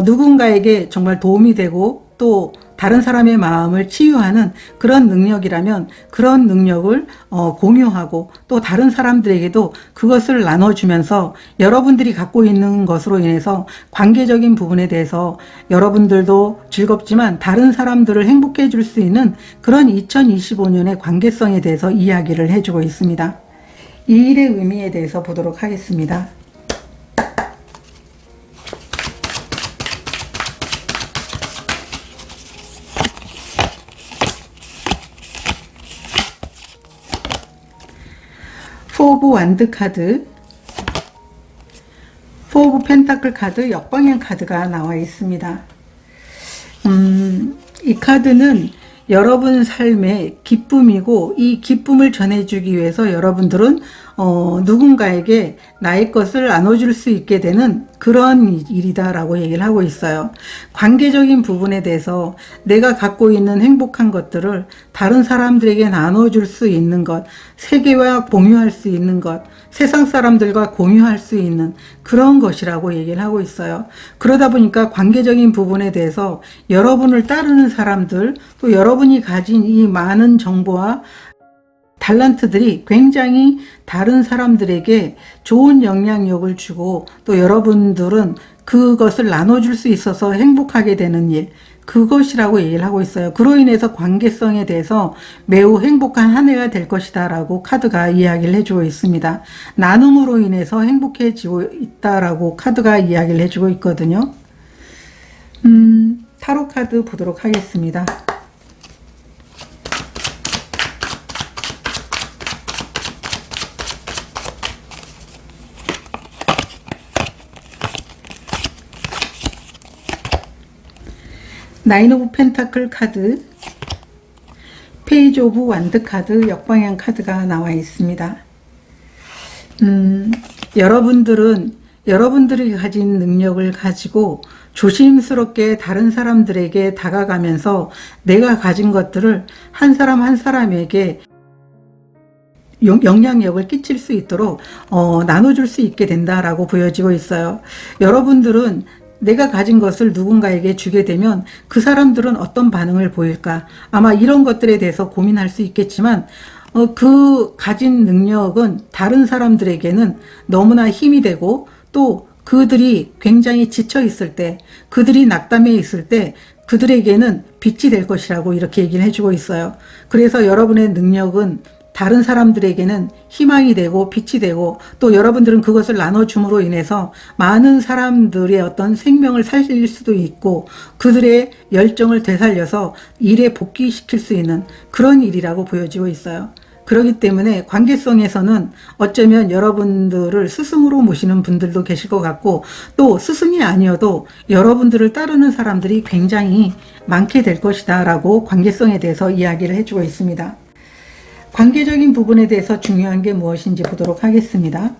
누군가에게 정말 도움이 되고 또 다른 사람의 마음을 치유하는 그런 능력이라면 그런 능력을 공유하고 또 다른 사람들에게도 그것을 나눠주면서 여러분들이 갖고 있는 것으로 인해서 관계적인 부분에 대해서 여러분들도 즐겁지만 다른 사람들을 행복해 줄 수 있는 그런 2025년의 관계성에 대해서 이야기를 해주고 있습니다. 이 일의 의미에 대해서 보도록 하겠습니다. 포 오브 완드 카드, 포 오브 펜타클 카드, 역방향 카드가 나와 있습니다. 이 카드는 여러분 삶의 기쁨이고, 이 기쁨을 전해주기 위해서 여러분들은 누군가에게 나의 것을 나눠줄 수 있게 되는 그런 일이다라고 얘기를 하고 있어요. 관계적인 부분에 대해서 내가 갖고 있는 행복한 것들을 다른 사람들에게 나눠줄 수 있는 것, 세계와 공유할 수 있는 것, 세상 사람들과 공유할 수 있는 그런 것이라고 얘기를 하고 있어요. 그러다 보니까 관계적인 부분에 대해서 여러분을 따르는 사람들, 또 여러분이 가진 이 많은 정보와 탤런트들이 굉장히 다른 사람들에게 좋은 영향력을 주고, 또 여러분들은 그것을 나눠줄 수 있어서 행복하게 되는 일, 그것이라고 얘기를 하고 있어요. 그로 인해서 관계성에 대해서 매우 행복한 한 해가 될 것이다 라고 카드가 이야기를 해주고 있습니다. 나눔으로 인해서 행복해지고 있다라고 카드가 이야기를 해주고 있거든요. 타로 카드 보도록 하겠습니다. 나인 오브 펜타클 카드, 페이지 오브 완드 카드, 역방향 카드가 나와 있습니다. 여러분들은 여러분들이 가진 능력을 가지고 조심스럽게 다른 사람들에게 다가가면서 내가 가진 것들을 한 사람 한 사람에게 영향력을 끼칠 수 있도록 나눠줄 수 있게 된다라고 보여지고 있어요. 여러분들은 내가 가진 것을 누군가에게 주게 되면 그 사람들은 어떤 반응을 보일까? 아마 이런 것들에 대해서 고민할 수 있겠지만 그 가진 능력은 다른 사람들에게는 너무나 힘이 되고, 또 그들이 굉장히 지쳐 있을 때, 그들이 낙담해 있을 때 그들에게는 빛이 될 것이라고 이렇게 얘기를 해주고 있어요. 그래서 여러분의 능력은 다른 사람들에게는 희망이 되고 빛이 되고, 또 여러분들은 그것을 나눠줌으로 인해서 많은 사람들의 어떤 생명을 살릴 수도 있고 그들의 열정을 되살려서 일에 복귀시킬 수 있는 그런 일이라고 보여지고 있어요. 그렇기 때문에 관계성에서는 어쩌면 여러분들을 스승으로 모시는 분들도 계실 것 같고, 또 스승이 아니어도 여러분들을 따르는 사람들이 굉장히 많게 될 것이다 라고 관계성에 대해서 이야기를 해주고 있습니다. 관계적인 부분에 대해서 중요한 게 무엇인지 보도록 하겠습니다.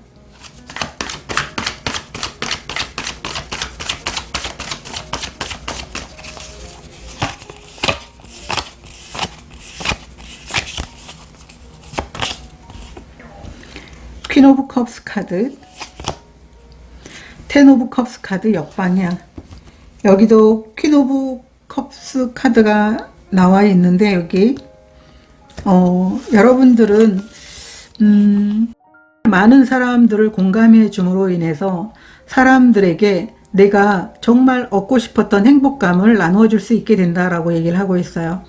퀸 오브 컵스 카드, 텐 오브 컵스 카드 역방향. 여기도 퀸 오브 컵스 카드가 나와 있는데, 여기 여러분들은 많은 사람들을 공감해 줌으로 인해서 사람들에게 내가 정말 얻고 싶었던 행복감을 나누어줄 수 있게 된다라고 얘기를 하고 있어요.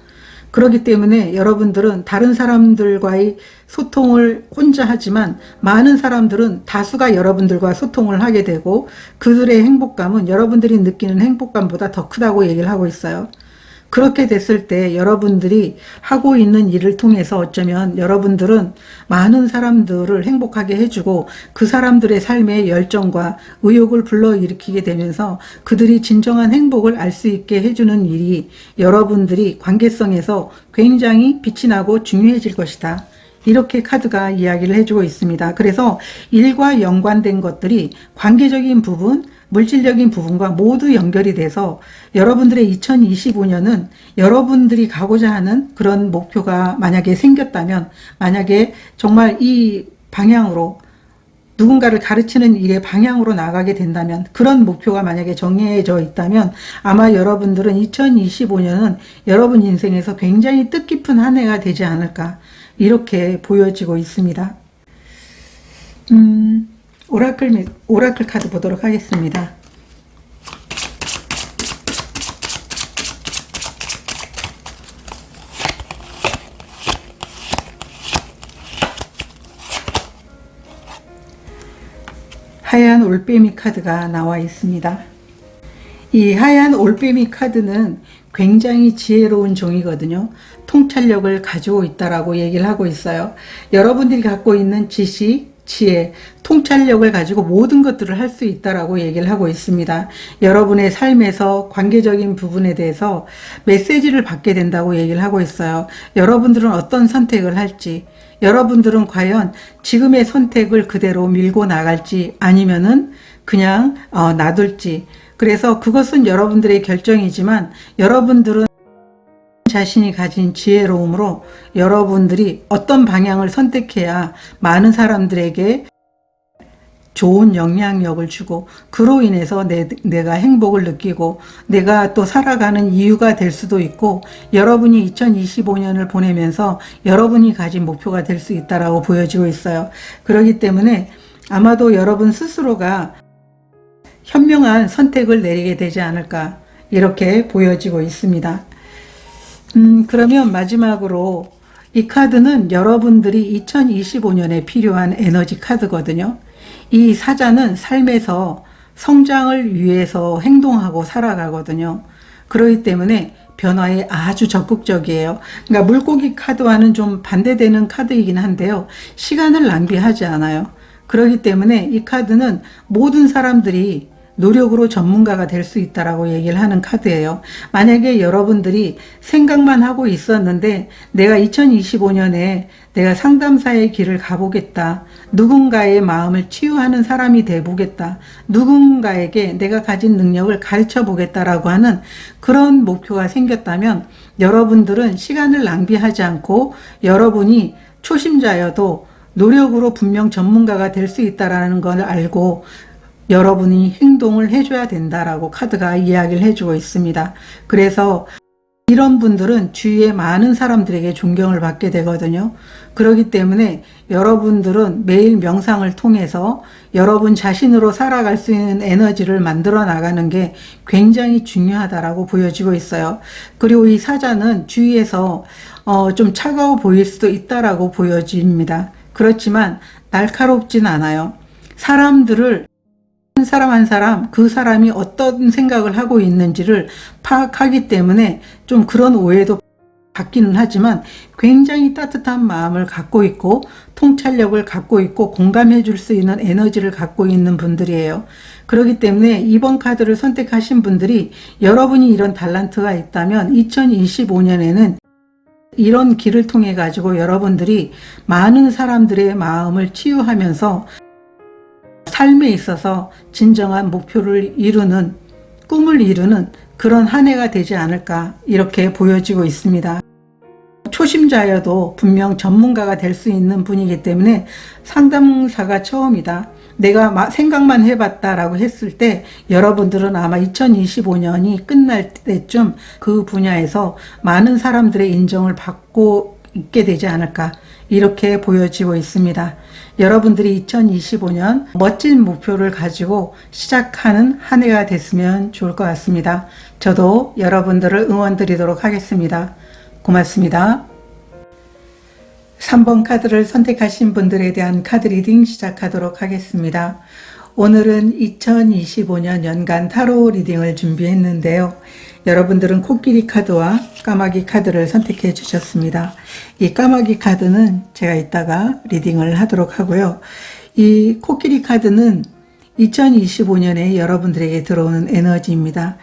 그렇기 때문에 여러분들은 다른 사람들과의 소통을 혼자 하지만 많은 사람들은 다수가 여러분들과 소통을 하게 되고, 그들의 행복감은 여러분들이 느끼는 행복감보다 더 크다고 얘기를 하고 있어요. 그렇게 됐을 때 여러분들이 하고 있는 일을 통해서 어쩌면 여러분들은 많은 사람들을 행복하게 해주고 그 사람들의 삶의 열정과 의욕을 불러일으키게 되면서 그들이 진정한 행복을 알 수 있게 해주는 일이 여러분들이 관계성에서 굉장히 빛이 나고 중요해질 것이다, 이렇게 카드가 이야기를 해주고 있습니다. 그래서 일과 연관된 것들이 관계적인 부분, 물질적인 부분과 모두 연결이 돼서 여러분들의 2025년은 여러분들이 가고자 하는 그런 목표가 만약에 생겼다면, 만약에 정말 이 방향으로 누군가를 가르치는 일의 방향으로 나가게 된다면, 그런 목표가 만약에 정해져 있다면 아마 여러분들은 2025년은 여러분 인생에서 굉장히 뜻깊은 한 해가 되지 않을까, 이렇게 보여지고 있습니다. 오라클 카드 보도록 하겠습니다. 하얀 올빼미 카드가 나와 있습니다. 이 하얀 올빼미 카드는 굉장히 지혜로운 종이거든요. 통찰력을 가지고 있다라고 얘기를 하고 있어요. 여러분들이 갖고 있는 지식, 지혜, 통찰력을 가지고 모든 것들을 할 수 있다라고 얘기를 하고 있습니다. 여러분의 삶에서 관계적인 부분에 대해서 메시지를 받게 된다고 얘기를 하고 있어요. 여러분들은 어떤 선택을 할지, 여러분들은 과연 지금의 선택을 그대로 밀고 나갈지 아니면은 그냥 놔둘지, 그래서 그것은 여러분들의 결정이지만 여러분들은 자신이 가진 지혜로움으로 여러분들이 어떤 방향을 선택해야 많은 사람들에게 좋은 영향력을 주고 그로 인해서 내가 행복을 느끼고 내가 또 살아가는 이유가 될 수도 있고, 여러분이 2025년을 보내면서 여러분이 가진 목표가 될 수 있다라고 보여지고 있어요. 그렇기 때문에 아마도 여러분 스스로가 현명한 선택을 내리게 되지 않을까, 이렇게 보여지고 있습니다. 그러면 마지막으로 이 카드는 여러분들이 2025년에 필요한 에너지 카드거든요. 이 사자는 삶에서 성장을 위해서 행동하고 살아가거든요. 그렇기 때문에 변화에 아주 적극적이에요. 그러니까 물고기 카드와는 좀 반대되는 카드이긴 한데요. 시간을 낭비하지 않아요. 그렇기 때문에 이 카드는 모든 사람들이 노력으로 전문가가 될 수 있다라고 얘기를 하는 카드예요. 만약에 여러분들이 생각만 하고 있었는데 내가 2025년에 내가 상담사의 길을 가보겠다, 누군가의 마음을 치유하는 사람이 돼보겠다, 누군가에게 내가 가진 능력을 가르쳐 보겠다라고 하는 그런 목표가 생겼다면 여러분들은 시간을 낭비하지 않고 여러분이 초심자여도 노력으로 분명 전문가가 될 수 있다라는 걸 알고 여러분이 행동을 해줘야 된다라고 카드가 이야기를 해주고 있습니다. 그래서 이런 분들은 주위에 많은 사람들에게 존경을 받게 되거든요. 그렇기 때문에 여러분들은 매일 명상을 통해서 여러분 자신으로 살아갈 수 있는 에너지를 만들어 나가는 게 굉장히 중요하다라고 보여지고 있어요. 그리고 이 사자는 주위에서 좀 차가워 보일 수도 있다라고 보여집니다. 그렇지만 날카롭진 않아요. 사람들을 한 사람 한 사람, 그 사람이 어떤 생각을 하고 있는지를 파악하기 때문에 좀 그런 오해도 받기는 하지만 굉장히 따뜻한 마음을 갖고 있고 통찰력을 갖고 있고 공감해 줄 수 있는 에너지를 갖고 있는 분들이에요. 그렇기 때문에 이번 카드를 선택하신 분들이 여러분이 이런 달란트가 있다면 2025년에는 이런 길을 통해 가지고 여러분들이 많은 사람들의 마음을 치유하면서 삶에 있어서 진정한 목표를 이루는, 꿈을 이루는 그런 한 해가 되지 않을까, 이렇게 보여지고 있습니다. 초심자여도 분명 전문가가 될 수 있는 분이기 때문에 상담사가 처음이다, 내가 생각만 해봤다라고 했을 때 여러분들은 아마 2025년이 끝날 때쯤 그 분야에서 많은 사람들의 인정을 받고 있게 되지 않을까, 이렇게 보여지고 있습니다. 여러분들이 2025년 멋진 목표를 가지고 시작하는 한 해가 됐으면 좋을 것 같습니다. 저도 여러분들을 응원드리도록 하겠습니다. 고맙습니다. 3번 카드를 선택하신 분들에 대한 카드 리딩 시작하도록 하겠습니다. 오늘은 2025년 연간 타로 리딩을 준비했는데요. 여러분들은 코끼리 카드와 까마귀 카드를 선택해 주셨습니다. 이 까마귀 카드는 제가 이따가 리딩을 하도록 하고요. 이 코끼리 카드는 2025년에 여러분들에게 들어오는 에너지입니다.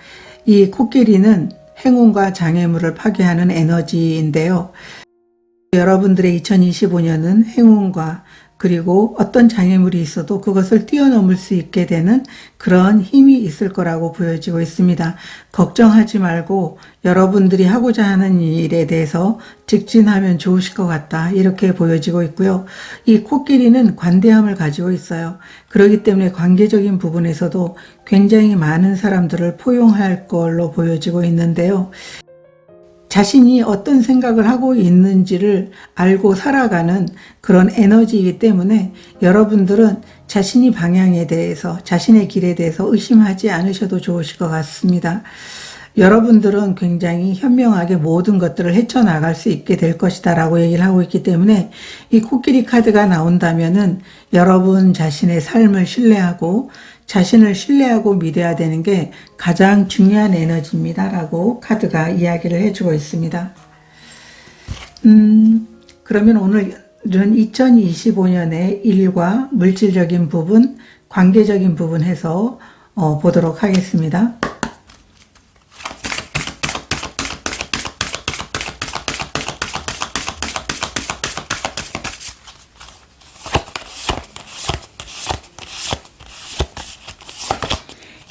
이 코끼리는 행운과 장애물을 파괴하는 에너지인데요. 여러분들의 2025년은 행운과 그리고 어떤 장애물이 있어도 그것을 뛰어넘을 수 있게 되는 그런 힘이 있을 거라고 보여지고 있습니다. 걱정하지 말고 여러분들이 하고자 하는 일에 대해서 직진하면 좋으실 것 같다. 이렇게 보여지고 있고요. 이 코끼리는 관대함을 가지고 있어요. 그렇기 때문에 관계적인 부분에서도 굉장히 많은 사람들을 포용할 걸로 보여지고 있는데요. 자신이 어떤 생각을 하고 있는지를 알고 살아가는 그런 에너지이기 때문에 여러분들은 자신이 방향에 대해서, 자신의 길에 대해서 의심하지 않으셔도 좋으실 것 같습니다. 여러분들은 굉장히 현명하게 모든 것들을 헤쳐나갈 수 있게 될 것이다 라고 얘기를 하고 있기 때문에 이 코끼리 카드가 나온다면은 여러분 자신의 삶을 신뢰하고 자신을 신뢰하고 믿어야 되는 게 가장 중요한 에너지입니다 라고 카드가 이야기를 해주고 있습니다. 그러면 오늘은 2025년의 일과 물질적인 부분, 관계적인 부분 해서 보도록 하겠습니다.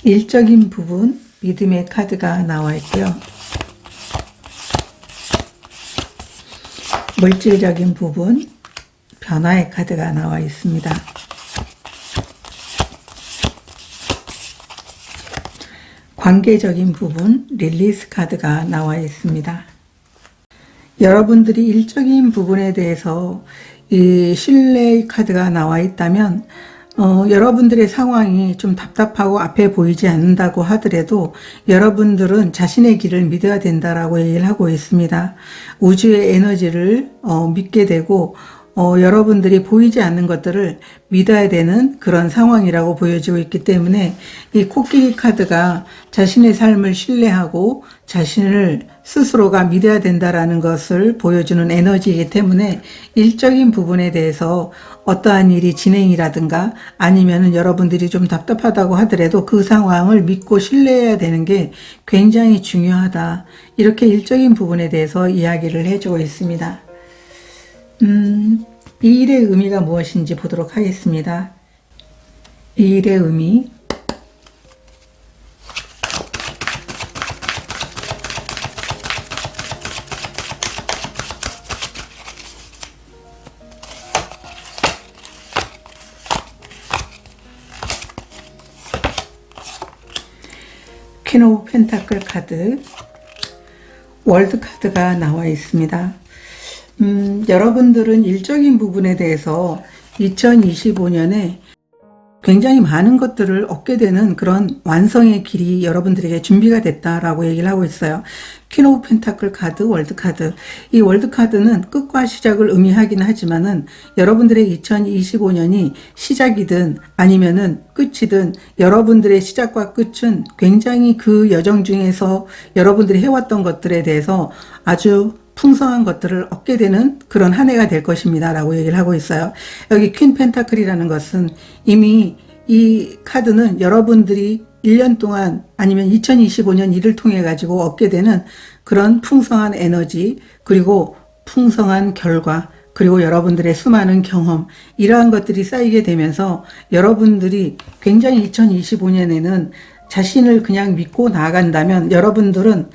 일적인 부분, 믿음의 카드가 나와 있고요. 물질적인 부분, 변화의 카드가 나와 있습니다. 관계적인 부분, 릴리스 카드가 나와 있습니다. 여러분들이 일적인 부분에 대해서 이 신뢰의 카드가 나와 있다면 여러분들의 상황이 좀 답답하고 앞에 보이지 않는다고 하더라도 여러분들은 자신의 길을 믿어야 된다라고 얘기를 하고 있습니다. 우주의 에너지를 믿게 되고 여러분들이 보이지 않는 것들을 믿어야 되는 그런 상황이라고 보여지고 있기 때문에 이 코끼리 카드가 자신의 삶을 신뢰하고 자신을 스스로가 믿어야 된다라는 것을 보여주는 에너지이기 때문에 일적인 부분에 대해서 어떠한 일이 진행이라든가 아니면은 여러분들이 좀 답답하다고 하더라도 그 상황을 믿고 신뢰해야 되는 게 굉장히 중요하다. 이렇게 일적인 부분에 대해서 이야기를 해주고 있습니다. 이 일의 의미가 무엇인지 보도록 하겠습니다. 이 일의 의미, 퀸 오브 펜타클 카드, 월드 카드가 나와 있습니다. 여러분들은 일적인 부분에 대해서 2025년에 굉장히 많은 것들을 얻게 되는 그런 완성의 길이 여러분들에게 준비가 됐다라고 얘기를 하고 있어요. 퀸 오브 펜타클 카드, 월드 카드. 이 월드 카드는 끝과 시작을 의미하긴 하지만은 여러분들의 2025년이 시작이든 아니면은 끝이든 여러분들의 시작과 끝은 굉장히 그 여정 중에서 여러분들이 해왔던 것들에 대해서 아주 풍성한 것들을 얻게 되는 그런 한 해가 될 것입니다 라고 얘기를 하고 있어요. 여기 퀸 펜타클이라는 것은 이미 이 카드는 여러분들이 1년 동안 아니면 2025년 일을 통해 가지고 얻게 되는 그런 풍성한 에너지 그리고 풍성한 결과 그리고 여러분들의 수많은 경험 이러한 것들이 쌓이게 되면서 여러분들이 굉장히 2025년에는 자신을 그냥 믿고 나아간다면 여러분들은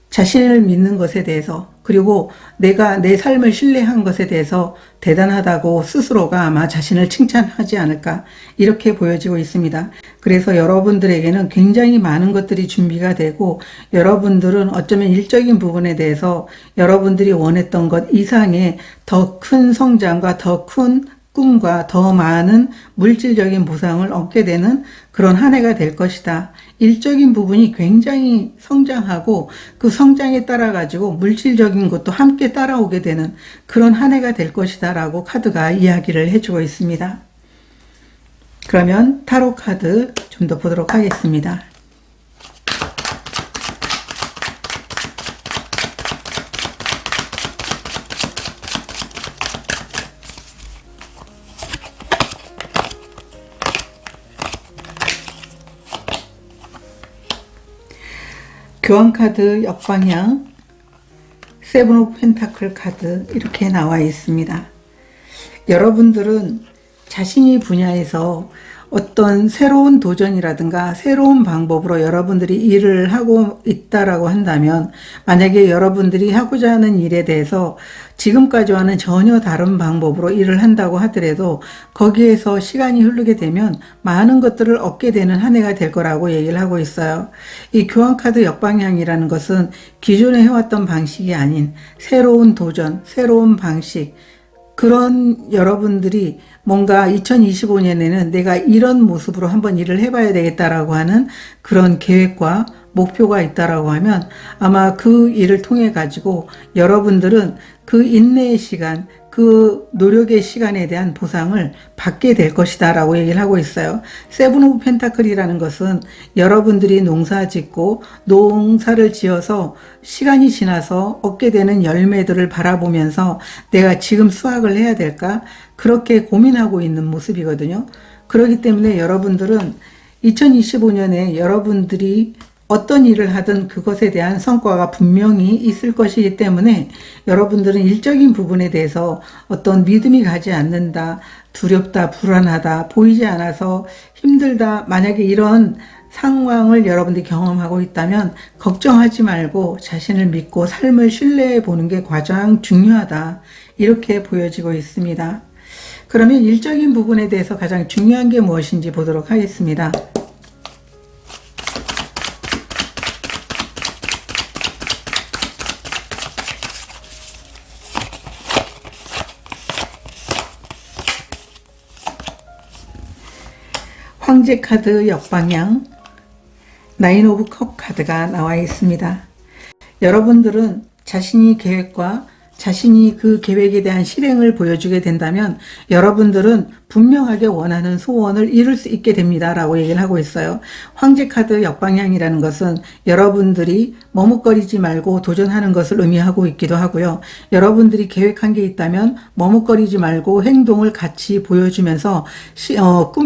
자신을 믿는 것에 대해서 그리고 내가 내 삶을 신뢰한 것에 대해서 대단하다고 스스로가 아마 자신을 칭찬하지 않을까 이렇게 보여지고 있습니다. 그래서 여러분들에게는 굉장히 많은 것들이 준비가 되고 여러분들은 어쩌면 일적인 부분에 대해서 여러분들이 원했던 것 이상의 더 큰 성장과 더 큰 꿈과 더 많은 물질적인 보상을 얻게 되는 그런 한 해가 될 것이다. 일적인 부분이 굉장히 성장하고 그 성장에 따라 가지고 물질적인 것도 함께 따라오게 되는 그런 한 해가 될 것이다 라고 카드가 이야기를 해주고 있습니다. 그러면 타로 카드 좀 더 보도록 하겠습니다. 교환카드 역방향, 세븐 오브 펜타클 카드 이렇게 나와 있습니다. 여러분들은 자신이 분야에서 어떤 새로운 도전이라든가 새로운 방법으로 여러분들이 일을 하고 있다라고 한다면, 만약에 여러분들이 하고자 하는 일에 대해서 지금까지와는 전혀 다른 방법으로 일을 한다고 하더라도 거기에서 시간이 흐르게 되면 많은 것들을 얻게 되는 한 해가 될 거라고 얘기를 하고 있어요. 이 교환카드 역방향이라는 것은 기존에 해왔던 방식이 아닌 새로운 도전, 새로운 방식, 그런 여러분들이 뭔가 2025년에는 내가 이런 모습으로 한번 일을 해봐야 되겠다라고 하는 그런 계획과 목표가 있다라고 하면 아마 그 일을 통해 가지고 여러분들은 그 인내의 시간, 그 노력의 시간에 대한 보상을 받게 될 것이다 라고 얘기를 하고 있어요. 세븐 오브 펜타클이라는 것은 여러분들이 농사 짓고 농사를 지어서 시간이 지나서 얻게 되는 열매들을 바라보면서 내가 지금 수확을 해야 될까? 그렇게 고민하고 있는 모습이거든요. 그렇기 때문에 여러분들은 2025년에 여러분들이 어떤 일을 하든 그것에 대한 성과가 분명히 있을 것이기 때문에 여러분들은 일적인 부분에 대해서 어떤 믿음이 가지 않는다, 두렵다, 불안하다, 보이지 않아서 힘들다, 만약에 이런 상황을 여러분들이 경험하고 있다면 걱정하지 말고 자신을 믿고 삶을 신뢰해 보는 게 가장 중요하다, 이렇게 보여지고 있습니다. 그러면 일적인 부분에 대해서 가장 중요한 게 무엇인지 보도록 하겠습니다. 황제 카드 역방향, 나인 오브 컵 카드가 나와 있습니다. 여러분들은 자신이 계획과 자신이 그 계획에 대한 실행을 보여주게 된다면 여러분들은 분명하게 원하는 소원을 이룰 수 있게 됩니다 라고 얘기를 하고 있어요. 황제 카드 역방향이라는 것은 여러분들이 머뭇거리지 말고 도전하는 것을 의미하고 있기도 하고요. 여러분들이 계획한 게 있다면 머뭇거리지 말고 행동을 같이 보여주면서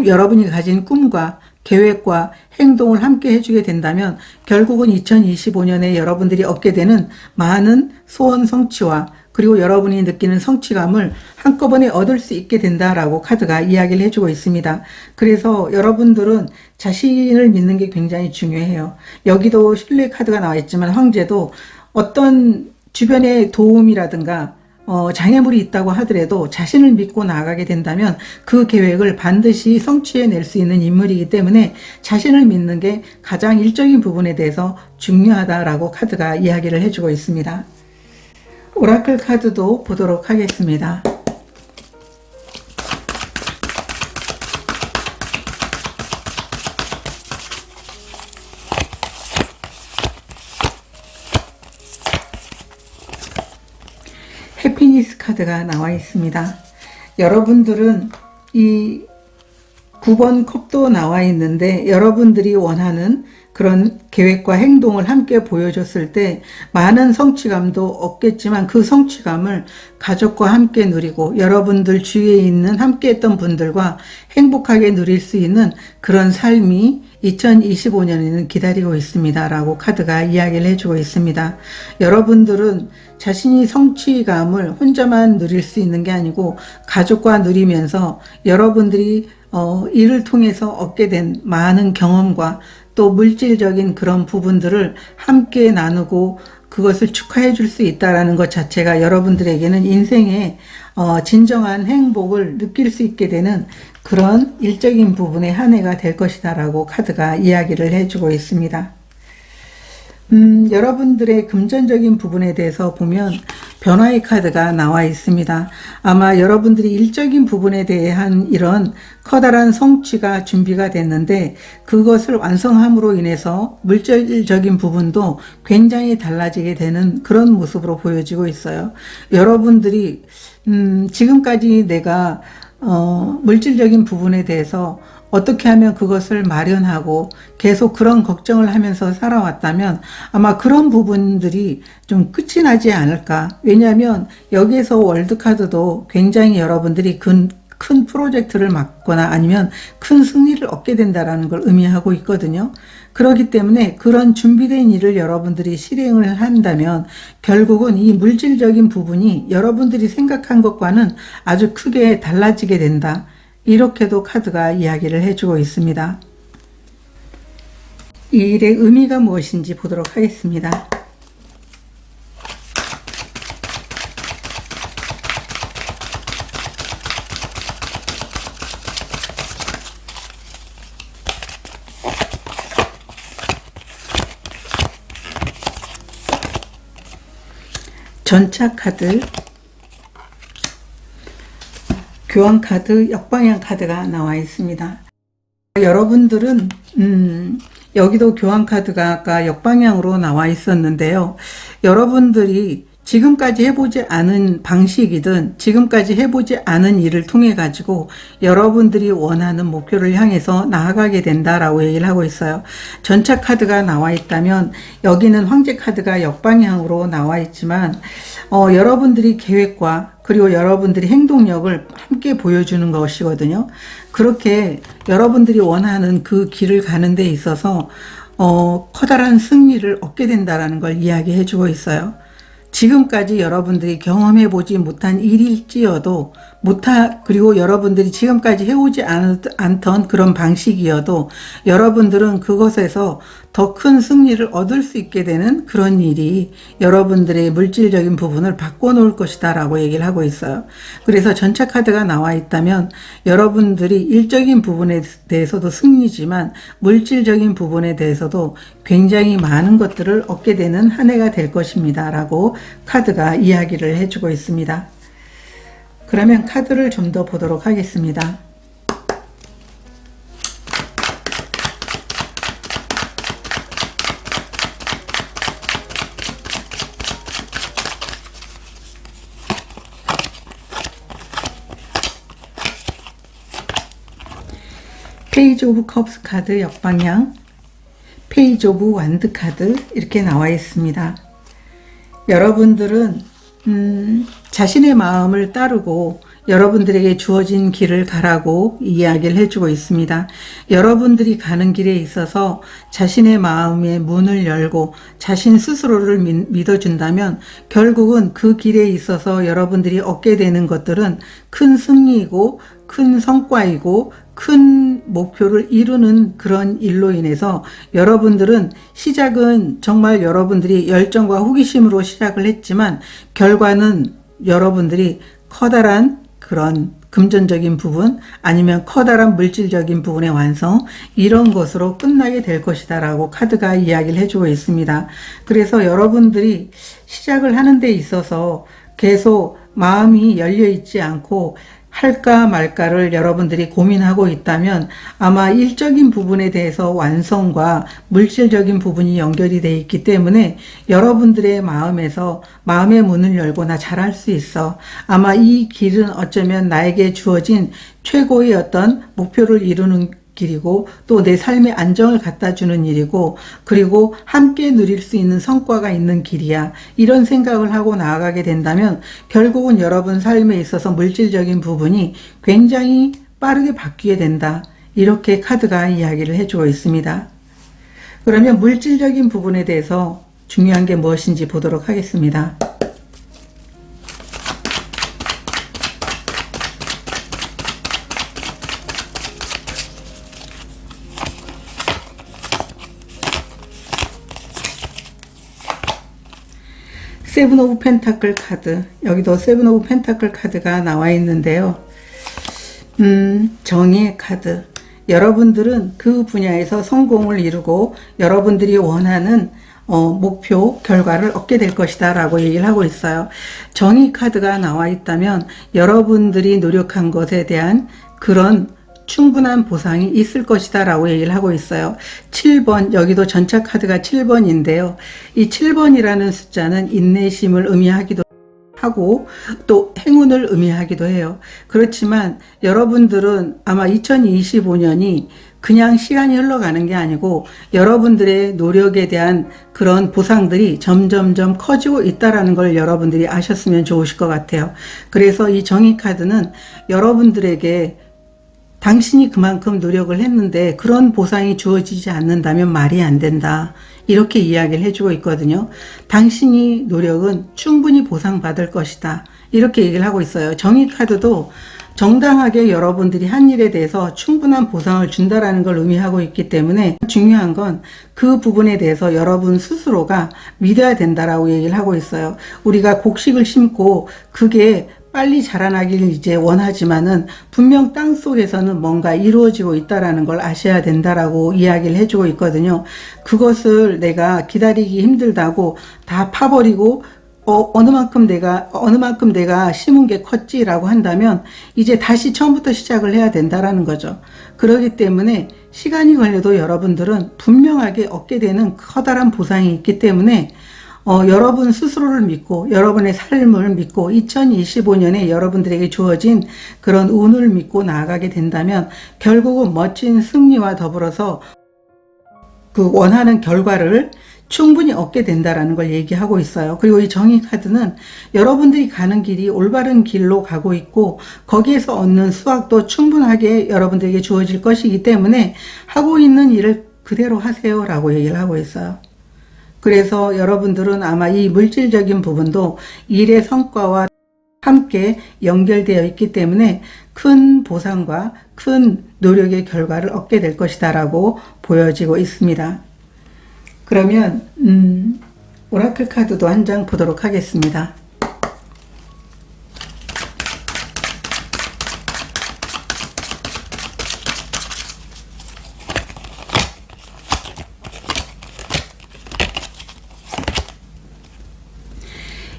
여러분이 가진 꿈과 계획과 행동을 함께 해주게 된다면 결국은 2025년에 여러분들이 얻게 되는 많은 소원 성취와 그리고 여러분이 느끼는 성취감을 한꺼번에 얻을 수 있게 된다라고 카드가 이야기를 해주고 있습니다. 그래서 여러분들은 자신을 믿는 게 굉장히 중요해요. 여기도 신뢰 카드가 나와 있지만 황제도 어떤 주변의 도움이라든가 장애물이 있다고 하더라도 자신을 믿고 나아가게 된다면 그 계획을 반드시 성취해낼 수 있는 인물이기 때문에 자신을 믿는 게 가장 일적인 부분에 대해서 중요하다라고 카드가 이야기를 해주고 있습니다. 오라클 카드도 보도록 하겠습니다. 해피니스 카드가 나와 있습니다. 여러분들은 이 9번 컵도 나와 있는데 여러분들이 원하는 그런 계획과 행동을 함께 보여줬을 때 많은 성취감도 얻겠지만 그 성취감을 가족과 함께 누리고 여러분들 주위에 있는 함께 했던 분들과 행복하게 누릴 수 있는 그런 삶이 2025년에는 기다리고 있습니다 라고 카드가 이야기를 해주고 있습니다. 여러분들은 자신이 성취감을 혼자만 누릴 수 있는 게 아니고 가족과 누리면서 여러분들이 이를 통해서 얻게 된 많은 경험과 또 물질적인 그런 부분들을 함께 나누고 그것을 축하해 줄 수 있다는 것 자체가 여러분들에게는 인생의 진정한 행복을 느낄 수 있게 되는 그런 일적인 부분의 한 해가 될 것이다 라고 카드가 이야기를 해주고 있습니다. 여러분들의 금전적인 부분에 대해서 보면 변화의 카드가 나와 있습니다. 아마 여러분들이 일적인 부분에 대한 이런 커다란 성취가 준비가 됐는데 그것을 완성함으로 인해서 물질적인 부분도 굉장히 달라지게 되는 그런 모습으로 보여지고 있어요. 여러분들이 지금까지 내가 물질적인 부분에 대해서 어떻게 하면 그것을 마련하고 계속 그런 걱정을 하면서 살아왔다면 아마 그런 부분들이 좀 끝이 나지 않을까. 왜냐하면 여기에서 월드카드도 굉장히 여러분들이 큰 프로젝트를 맡거나 아니면 큰 승리를 얻게 된다라는 걸 의미하고 있거든요. 그렇기 때문에 그런 준비된 일을 여러분들이 실행을 한다면 결국은 이 물질적인 부분이 여러분들이 생각한 것과는 아주 크게 달라지게 된다. 이렇게도 카드가 이야기를 해주고 있습니다. 이 일의 의미가 무엇인지 보도록 하겠습니다. 전차 카드, 교환 카드, 역방향 카드가 나와 있습니다. 여러분들은 여기도 교환 카드가 아까 역방향으로 나와 있었는데요. 여러분들이 지금까지 해보지 않은 방식이든 지금까지 해보지 않은 일을 통해 가지고 여러분들이 원하는 목표를 향해서 나아가게 된다라고 얘기를 하고 있어요. 전차 카드가 나와 있다면 여기는 황제 카드가 역방향으로 나와 있지만 여러분들이 계획과 그리고 여러분들이 행동력을 함께 보여주는 것이거든요. 그렇게 여러분들이 원하는 그 길을 가는 데 있어서 커다란 승리를 얻게 된다라는 걸 이야기해 주고 있어요. 지금까지 여러분들이 경험해 보지 못한 일일지어도 그리고 여러분들이 지금까지 해오지 않던 그런 방식이어도 여러분들은 그것에서 더 큰 승리를 얻을 수 있게 되는 그런 일이 여러분들의 물질적인 부분을 바꿔놓을 것이다 라고 얘기를 하고 있어요. 그래서 전차 카드가 나와 있다면 여러분들이 일적인 부분에 대해서도 승리지만 물질적인 부분에 대해서도 굉장히 많은 것들을 얻게 되는 한 해가 될 것입니다 라고 카드가 이야기를 해주고 있습니다. 그러면 카드를 좀 더 보도록 하겠습니다. 페이지 오브 컵스 카드 역방향, 페이지 오브 완드 카드 이렇게 나와 있습니다. 여러분들은 자신의 마음을 따르고 여러분들에게 주어진 길을 가라고 이야기를 해주고 있습니다. 여러분들이 가는 길에 있어서 자신의 마음의 문을 열고 자신 스스로를 믿어준다면 결국은 그 길에 있어서 여러분들이 얻게 되는 것들은 큰 승리이고 큰 성과이고 큰 목표를 이루는 그런 일로 인해서 여러분들은 시작은 정말 여러분들이 열정과 호기심으로 시작을 했지만 결과는 여러분들이 커다란 그런 금전적인 부분 아니면 커다란 물질적인 부분의 완성 이런 것으로 끝나게 될 것이다 라고 카드가 이야기를 해주고 있습니다. 그래서 여러분들이 시작을 하는 데 있어서 계속 마음이 열려 있지 않고 할까 말까를 여러분들이 고민하고 있다면 아마 일적인 부분에 대해서 완성과 물질적인 부분이 연결이 되어 있기 때문에 여러분들의 마음에서 마음의 문을 열고 나 잘할 수 있어. 아마 이 길은 어쩌면 나에게 주어진 최고의 어떤 목표를 이루는 길이고 또 내 삶의 안정을 갖다 주는 일이고 그리고 함께 누릴 수 있는 성과가 있는 길이야. 이런 생각을 하고 나아가게 된다면 결국은 여러분 삶에 있어서 물질적인 부분이 굉장히 빠르게 바뀌게 된다. 이렇게 카드가 이야기를 해주고 있습니다. 그러면 물질적인 부분에 대해서 중요한 게 무엇인지 보도록 하겠습니다. 세븐 오브 펜타클 카드, 여기도 세븐 오브 펜타클 카드가 나와 있는데요. 정의의 카드. 여러분들은 그 분야에서 성공을 이루고 여러분들이 원하는 목표, 결과를 얻게 될 것이다 라고 얘기를 하고 있어요. 정의 카드가 나와 있다면 여러분들이 노력한 것에 대한 그런 충분한 보상이 있을 것이다 라고 얘기를 하고 있어요. 7번, 여기도 전차 카드가 7번인데요. 이 7번이라는 숫자는 인내심을 의미하기도 하고 또 행운을 의미하기도 해요. 그렇지만 여러분들은 아마 2025년이 그냥 시간이 흘러가는 게 아니고 여러분들의 노력에 대한 그런 보상들이 점점점 커지고 있다라는 걸 여러분들이 아셨으면 좋으실 것 같아요. 그래서 이 정의 카드는 여러분들에게 당신이 그만큼 노력을 했는데 그런 보상이 주어지지 않는다면 말이 안 된다, 이렇게 이야기를 해주고 있거든요. 당신이 노력은 충분히 보상받을 것이다, 이렇게 얘기를 하고 있어요. 정의 카드도 정당하게 여러분들이 한 일에 대해서 충분한 보상을 준다라는 걸 의미하고 있기 때문에 중요한 건 그 부분에 대해서 여러분 스스로가 믿어야 된다라고 얘기를 하고 있어요. 우리가 곡식을 심고 그게 빨리 자라나기를 이제 원하지만은 분명 땅 속에서는 뭔가 이루어지고 있다라는 걸 아셔야 된다라고 이야기를 해주고 있거든요. 그것을 내가 기다리기 힘들다고 다 파버리고 어느 만큼 내가 심은 게 컸지라고 한다면 이제 다시 처음부터 시작을 해야 된다라는 거죠. 그렇기 때문에 시간이 걸려도 여러분들은 분명하게 얻게 되는 커다란 보상이 있기 때문에 여러분 스스로를 믿고 여러분의 삶을 믿고 2025년에 여러분들에게 주어진 그런 운을 믿고 나아가게 된다면 결국은 멋진 승리와 더불어서 그 원하는 결과를 충분히 얻게 된다라는 걸 얘기하고 있어요. 그리고 이 정의 카드는 여러분들이 가는 길이 올바른 길로 가고 있고 거기에서 얻는 수확도 충분하게 여러분들에게 주어질 것이기 때문에 하고 있는 일을 그대로 하세요 라고 얘기를 하고 있어요. 그래서 여러분들은 아마 이 물질적인 부분도 일의 성과와 함께 연결되어 있기 때문에 큰 보상과 큰 노력의 결과를 얻게 될 것이다 라고 보여지고 있습니다. 그러면 오라클 카드도 한 장 보도록 하겠습니다.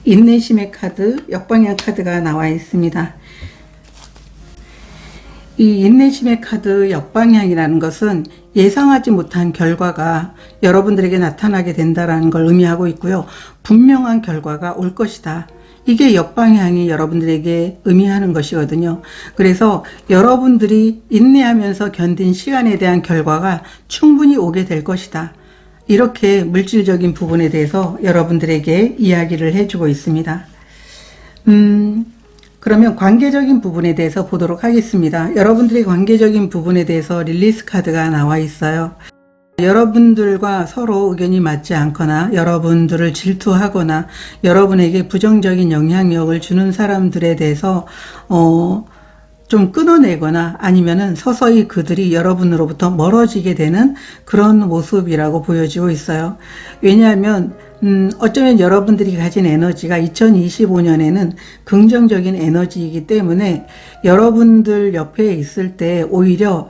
인내심의 카드, 역방향 카드가 나와 있습니다. 이 인내심의 카드 역방향이라는 것은 예상하지 못한 결과가 여러분들에게 나타나게 된다는 걸 의미하고 있고요. 분명한 결과가 올 것이다. 이게 역방향이 여러분들에게 의미하는 것이거든요. 그래서 여러분들이 인내하면서 견딘 시간에 대한 결과가 충분히 오게 될 것이다. 이렇게 물질적인 부분에 대해서 여러분들에게 이야기를 해주고 있습니다. 그러면 관계적인 부분에 대해서 보도록 하겠습니다. 여러분들의 관계적인 부분에 대해서 릴리스 카드가 나와 있어요. 여러분들과 서로 의견이 맞지 않거나 여러분들을 질투하거나 여러분에게 부정적인 영향력을 주는 사람들에 대해서 좀 끊어내거나 아니면은 서서히 그들이 여러분으로부터 멀어지게 되는 그런 모습이라고 보여지고 있어요. 왜냐하면 어쩌면 여러분들이 가진 에너지가 2025년에는 긍정적인 에너지이기 때문에 여러분들 옆에 있을 때 오히려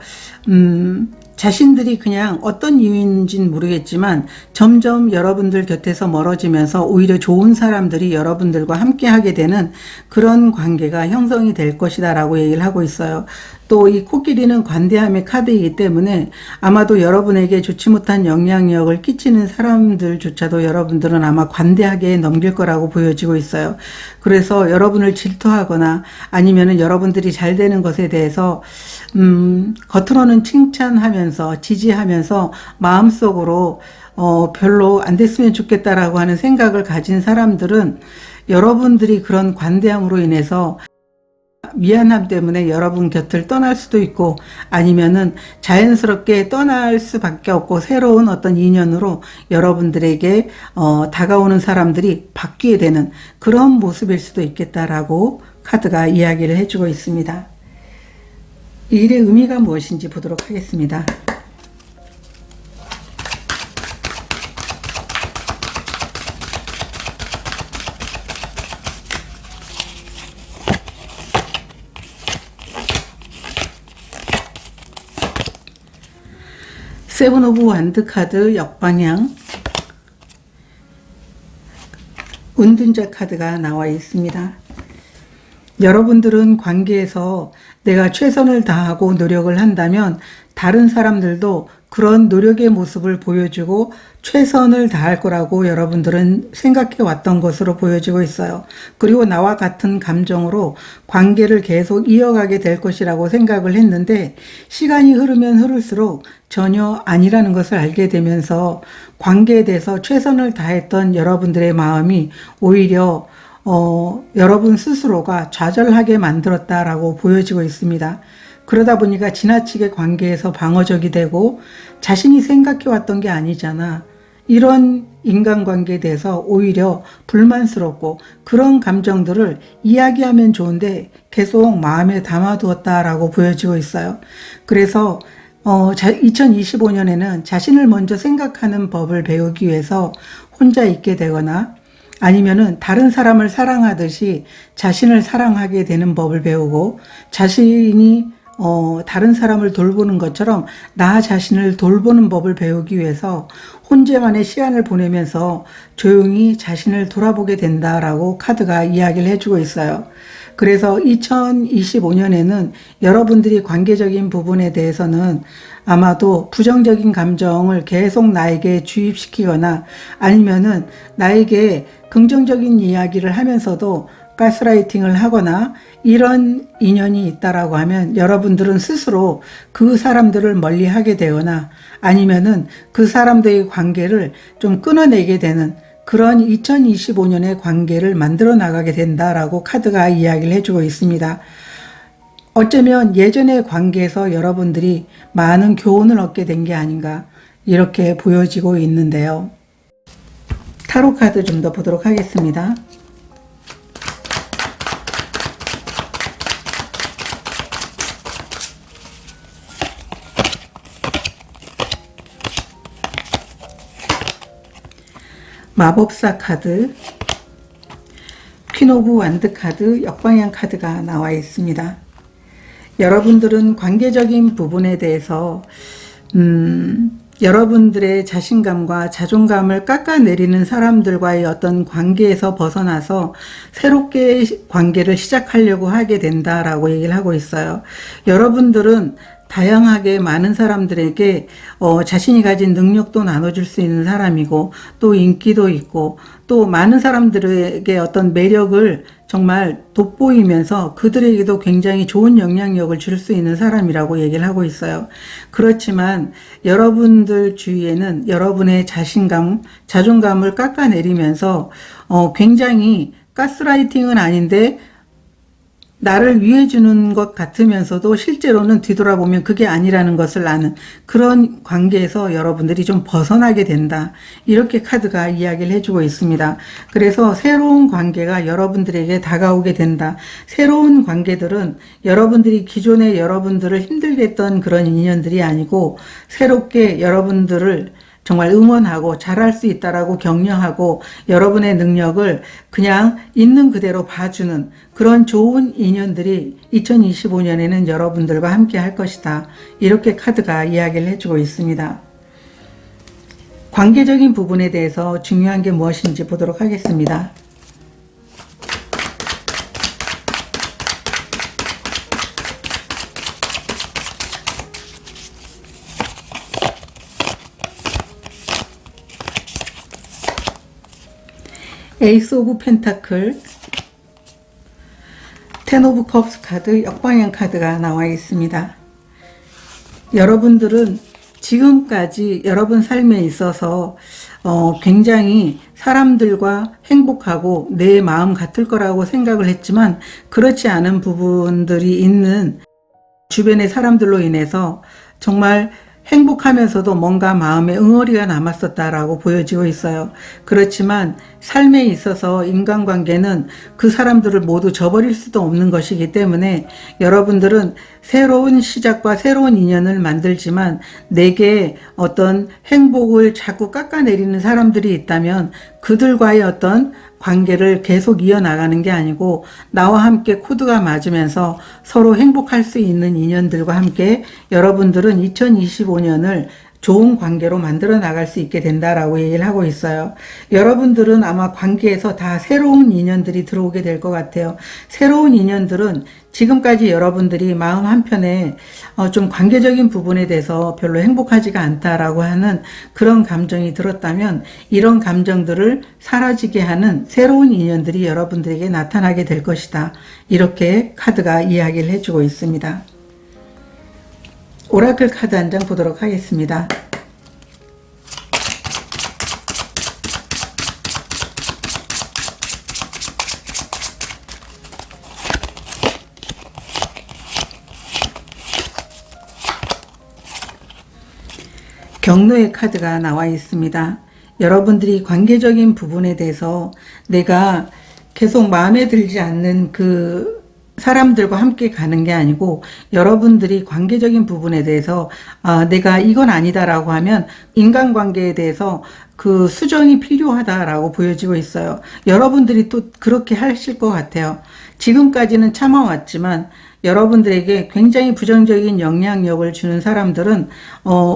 자신들이 그냥 어떤 이유인지는 모르겠지만 점점 여러분들 곁에서 멀어지면서 오히려 좋은 사람들이 여러분들과 함께 하게 되는 그런 관계가 형성이 될 것이다 라고 얘기를 하고 있어요. 또 이 코끼리는 관대함의 카드이기 때문에 아마도 여러분에게 좋지 못한 영향력을 끼치는 사람들조차도 여러분들은 아마 관대하게 넘길 거라고 보여지고 있어요. 그래서 여러분을 질투하거나 아니면은 여러분들이 잘 되는 것에 대해서 겉으로는 칭찬하면서 지지하면서 마음속으로 별로 안 됐으면 좋겠다라고 하는 생각을 가진 사람들은 여러분들이 그런 관대함으로 인해서 미안함 때문에 여러분 곁을 떠날 수도 있고 아니면은 자연스럽게 떠날 수밖에 없고 새로운 어떤 인연으로 여러분들에게 다가오는 사람들이 바뀌게 되는 그런 모습일 수도 있겠다라고 카드가 이야기를 해주고 있습니다. 이 일의 의미가 무엇인지 보도록 하겠습니다. 세븐 오브 완드 카드 역방향 운둔자 카드가 나와 있습니다. 여러분들은 관계에서 내가 최선을 다하고 노력을 한다면 다른 사람들도 그런 노력의 모습을 보여주고 최선을 다할 거라고 여러분들은 생각해 왔던 것으로 보여지고 있어요. 그리고 나와 같은 감정으로 관계를 계속 이어가게 될 것이라고 생각을 했는데 시간이 흐르면 흐를수록 전혀 아니라는 것을 알게 되면서 관계에 대해서 최선을 다했던 여러분들의 마음이 오히려 여러분 스스로가 좌절하게 만들었다라고 보여지고 있습니다. 그러다 보니까 지나치게 관계에서 방어적이 되고 자신이 생각해왔던 게 아니잖아. 이런 인간관계에 대해서 오히려 불만스럽고 그런 감정들을 이야기하면 좋은데 계속 마음에 담아두었다라고 보여지고 있어요. 그래서 2025년에는 자신을 먼저 생각하는 법을 배우기 위해서 혼자 있게 되거나 아니면은 다른 사람을 사랑하듯이 자신을 사랑하게 되는 법을 배우고 자신이 다른 사람을 돌보는 것처럼 나 자신을 돌보는 법을 배우기 위해서 혼자만의 시간을 보내면서 조용히 자신을 돌아보게 된다라고 카드가 이야기를 해주고 있어요. 그래서 2025년에는 여러분들이 관계적인 부분에 대해서는 아마도 부정적인 감정을 계속 나에게 주입시키거나 아니면은 나에게 긍정적인 이야기를 하면서도 가스라이팅을 하거나 이런 인연이 있다라고 하면 여러분들은 스스로 그 사람들을 멀리하게 되거나 아니면은 그 사람들의 관계를 좀 끊어내게 되는 그런 2025년의 관계를 만들어 나가게 된다라고 카드가 이야기를 해주고 있습니다. 어쩌면 예전의 관계에서 여러분들이 많은 교훈을 얻게 된 게 아닌가 이렇게 보여지고 있는데요. 타로 카드 좀 더 보도록 하겠습니다. 마법사 카드, 퀸 오브 완드 카드, 역방향 카드가 나와 있습니다. 여러분들은 관계적인 부분에 대해서 여러분들의 자신감과 자존감을 깎아내리는 사람들과의 어떤 관계에서 벗어나서 새롭게 관계를 시작하려고 하게 된다라고 얘기를 하고 있어요. 여러분들은 다양하게 많은 사람들에게 자신이 가진 능력도 나눠줄 수 있는 사람이고 또 인기도 있고 또 많은 사람들에게 어떤 매력을 정말 돋보이면서 그들에게도 굉장히 좋은 영향력을 줄 수 있는 사람이라고 얘기를 하고 있어요. 그렇지만 여러분들 주위에는 여러분의 자신감, 자존감을 깎아내리면서 굉장히 가스라이팅은 아닌데 나를 위해주는 것 같으면서도 실제로는 뒤돌아보면 그게 아니라는 것을 아는 그런 관계에서 여러분들이 좀 벗어나게 된다. 이렇게 카드가 이야기를 해주고 있습니다. 그래서 새로운 관계가 여러분들에게 다가오게 된다. 새로운 관계들은 여러분들이 기존에 여러분들을 힘들게 했던 그런 인연들이 아니고 새롭게 여러분들을 정말 응원하고 잘할 수 있다라고 격려하고 여러분의 능력을 그냥 있는 그대로 봐주는 그런 좋은 인연들이 2025년에는 여러분들과 함께 할 것이다. 이렇게 카드가 이야기를 해주고 있습니다. 관계적인 부분에 대해서 중요한 게 무엇인지 보도록 하겠습니다. 에이스 오브 펜타클, 텐 오브 컵스 카드, 역방향 카드가 나와 있습니다. 여러분들은 지금까지 여러분 삶에 있어서 굉장히 사람들과 행복하고 내 마음 같을 거라고 생각을 했지만 그렇지 않은 부분들이 있는 주변의 사람들로 인해서 정말 행복하면서도 뭔가 마음에 응어리가 남았었다라고 보여지고 있어요. 그렇지만 삶에 있어서 인간관계는 그 사람들을 모두 저버릴 수도 없는 것이기 때문에 여러분들은 새로운 시작과 새로운 인연을 만들지만 내게 어떤 행복을 자꾸 깎아내리는 사람들이 있다면 그들과의 어떤 관계를 계속 이어나가는 게 아니고 나와 함께 코드가 맞으면서 서로 행복할 수 있는 인연들과 함께 여러분들은 2025년을 좋은 관계로 만들어 나갈 수 있게 된다라고 얘기를 하고 있어요. 여러분들은 아마 관계에서 다 새로운 인연들이 들어오게 될 것 같아요. 새로운 인연들은 지금까지 여러분들이 마음 한편에 좀 관계적인 부분에 대해서 별로 행복하지가 않다라고 하는 그런 감정이 들었다면, 이런 감정들을 사라지게 하는 새로운 인연들이 여러분들에게 나타나게 될 것이다. 이렇게 카드가 이야기를 해주고 있습니다. 오라클 카드 한 장 보도록 하겠습니다. 경로의 카드가 나와 있습니다. 여러분들이 관계적인 부분에 대해서 내가 계속 마음에 들지 않는 그 사람들과 함께 가는 게 아니고, 여러분들이 관계적인 부분에 대해서 내가 이건 아니다라고 하면 인간관계에 대해서 그 수정이 필요하다라고 보여지고 있어요. 여러분들이 또 그렇게 하실 것 같아요. 지금까지는 참아왔지만 여러분들에게 굉장히 부정적인 영향력을 주는 사람들은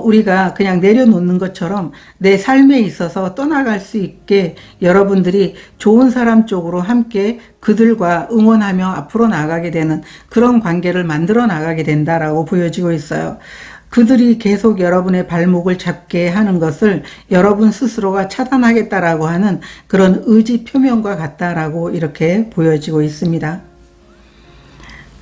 우리가 그냥 내려놓는 것처럼 내 삶에 있어서 떠나갈 수 있게 여러분들이 좋은 사람 쪽으로 함께 그들과 응원하며 앞으로 나가게 되는 그런 관계를 만들어 나가게 된다라고 보여지고 있어요. 그들이 계속 여러분의 발목을 잡게 하는 것을 여러분 스스로가 차단하겠다라고 하는 그런 의지 표명과 같다라고 이렇게 보여지고 있습니다.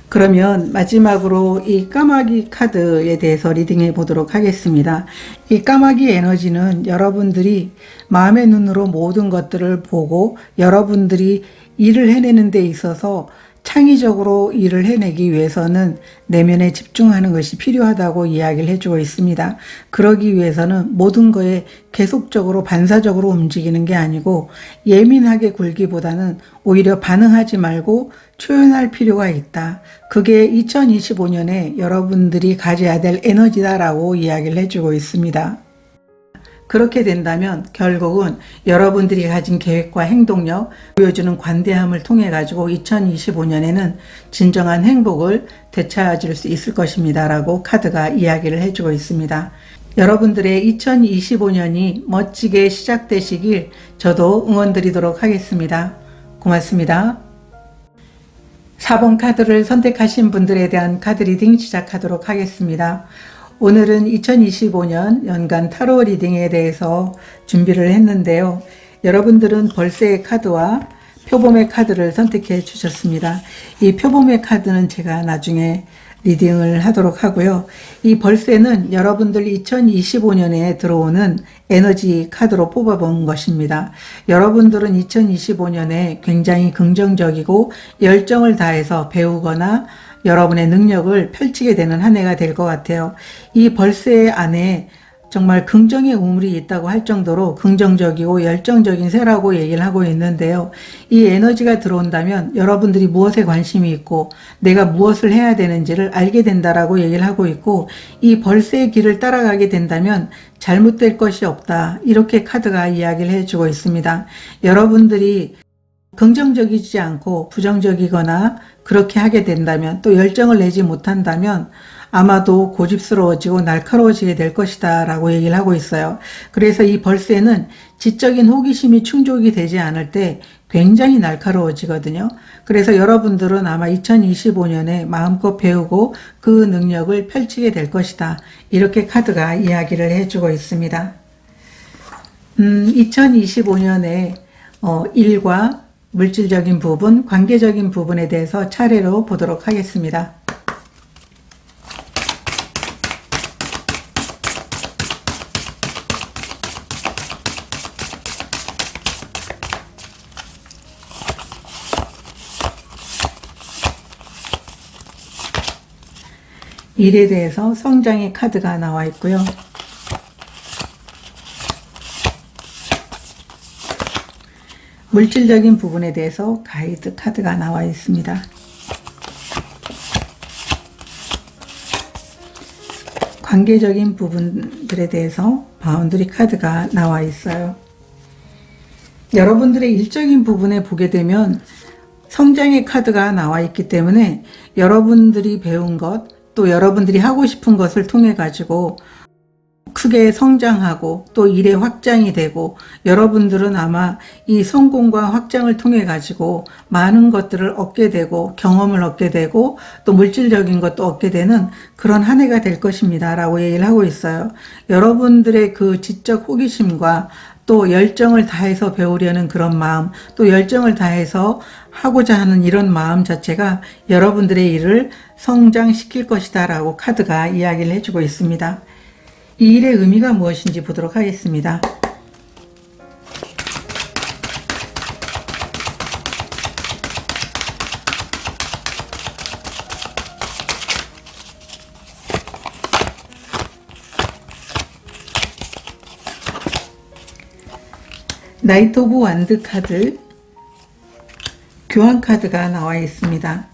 그러면 마지막으로 이 까마귀 카드에 대해서 리딩해 보도록 하겠습니다. 이 까마귀 에너지는 여러분들이 마음의 눈으로 모든 것들을 보고 여러분들이 일을 해내는 데 있어서 창의적으로 일을 해내기 위해서는 내면에 집중하는 것이 필요하다고 이야기를 해주고 있습니다. 그러기 위해서는 모든 거에 계속적으로 반사적으로 움직이는 게 아니고 예민하게 굴기보다는 오히려 반응하지 말고 초연할 필요가 있다. 그게 2025년에 여러분들이 가져야 될 에너지다라고 이야기를 해주고 있습니다. 그렇게 된다면 결국은 여러분들이 가진 계획과 행동력, 보여주는 관대함을 통해 가지고 2025년에는 진정한 행복을 되찾을 수 있을 것입니다 라고 카드가 이야기를 해주고 있습니다. 여러분들의 2025년이 멋지게 시작되시길 저도 응원드리도록 하겠습니다. 고맙습니다. 4번 카드를 선택하신 분들에 대한 카드 리딩 시작하도록 하겠습니다. 오늘은 2025년 연간 타로 리딩에 대해서 준비를 했는데요. 여러분들은 벌새의 카드와 표범의 카드를 선택해 주셨습니다. 이 표범의 카드는 제가 나중에 리딩을 하도록 하고요. 이 벌새는 여러분들 2025년에 들어오는 에너지 카드로 뽑아본 것입니다. 여러분들은 2025년에 굉장히 긍정적이고 열정을 다해서 배우거나 여러분의 능력을 펼치게 되는 한 해가 될 것 같아요. 이 벌새 안에 정말 긍정의 우물이 있다고 할 정도로 긍정적이고 열정적인 새라고 얘기를 하고 있는데요. 이 에너지가 들어온다면 여러분들이 무엇에 관심이 있고 내가 무엇을 해야 되는지를 알게 된다라고 얘기를 하고 있고, 이 벌새의 길을 따라가게 된다면 잘못될 것이 없다. 이렇게 카드가 이야기를 해주고 있습니다. 여러분들이 긍정적이지 않고 부정적이거나 그렇게 하게 된다면, 또 열정을 내지 못한다면 아마도 고집스러워지고 날카로워지게 될 것이다 라고 얘기를 하고 있어요. 그래서 이 벌새는 지적인 호기심이 충족이 되지 않을 때 굉장히 날카로워지거든요. 그래서 여러분들은 아마 2025년에 마음껏 배우고 그 능력을 펼치게 될 것이다. 이렇게 카드가 이야기를 해주고 있습니다. 2025년에 일과 물질적인 부분, 관계적인 부분에 대해서 차례로 보도록 하겠습니다. 일에 대해서 성장의 카드가 나와 있고요. 물질적인 부분에 대해서 가이드 카드가 나와 있습니다. 관계적인 부분들에 대해서 바운드리 카드가 나와 있어요. 여러분들의 일적인 부분에 보게 되면 성장의 카드가 나와 있기 때문에 여러분들이 배운 것, 또 여러분들이 하고 싶은 것을 통해 가지고 크게 성장하고 또 일의 확장이 되고, 여러분들은 아마 이 성공과 확장을 통해 가지고 많은 것들을 얻게 되고 경험을 얻게 되고 또 물질적인 것도 얻게 되는 그런 한 해가 될 것입니다 라고 얘기를 하고 있어요. 여러분들의 그 지적 호기심과 또 열정을 다해서 배우려는 그런 마음, 또 열정을 다해서 하고자 하는 이런 마음 자체가 여러분들의 일을 성장시킬 것이다 라고 카드가 이야기를 해주고 있습니다. 이 일의 의미가 무엇인지 보도록 하겠습니다. 나이트 오브 완드 카드, 교환 카드가 나와 있습니다.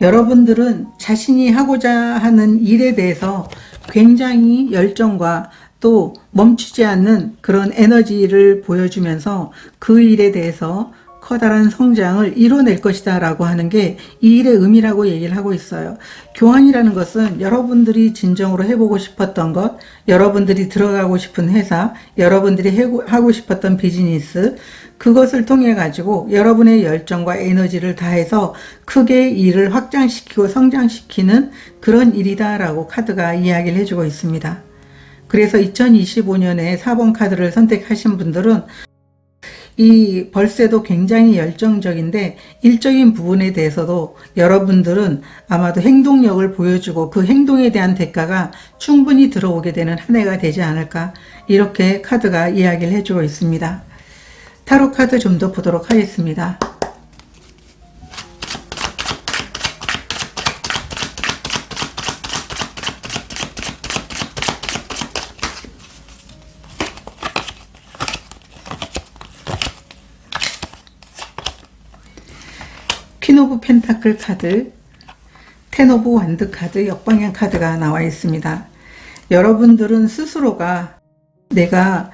여러분들은 자신이 하고자 하는 일에 대해서 굉장히 열정과 또 멈추지 않는 그런 에너지를 보여주면서 그 일에 대해서 커다란 성장을 이뤄낼 것이다 라고 하는 게 이 일의 의미라고 얘기를 하고 있어요. 교환이라는 것은 여러분들이 진정으로 해보고 싶었던 것, 여러분들이 들어가고 싶은 회사, 여러분들이 하고 싶었던 비즈니스, 그것을 통해 가지고 여러분의 열정과 에너지를 다해서 크게 일을 확장시키고 성장시키는 그런 일이다 라고 카드가 이야기를 해주고 있습니다. 그래서 2025년에 4번 카드를 선택하신 분들은 이 벌새도 굉장히 열정적인데 일적인 부분에 대해서도 여러분들은 아마도 행동력을 보여주고 그 행동에 대한 대가가 충분히 들어오게 되는 한 해가 되지 않을까, 이렇게 카드가 이야기를 해주고 있습니다. 타로 카드 좀 더 보도록 하겠습니다. 퀸 오브 펜타클 카드, 텐 오브 완드 카드, 역방향 카드가 나와 있습니다. 여러분들은 스스로가 내가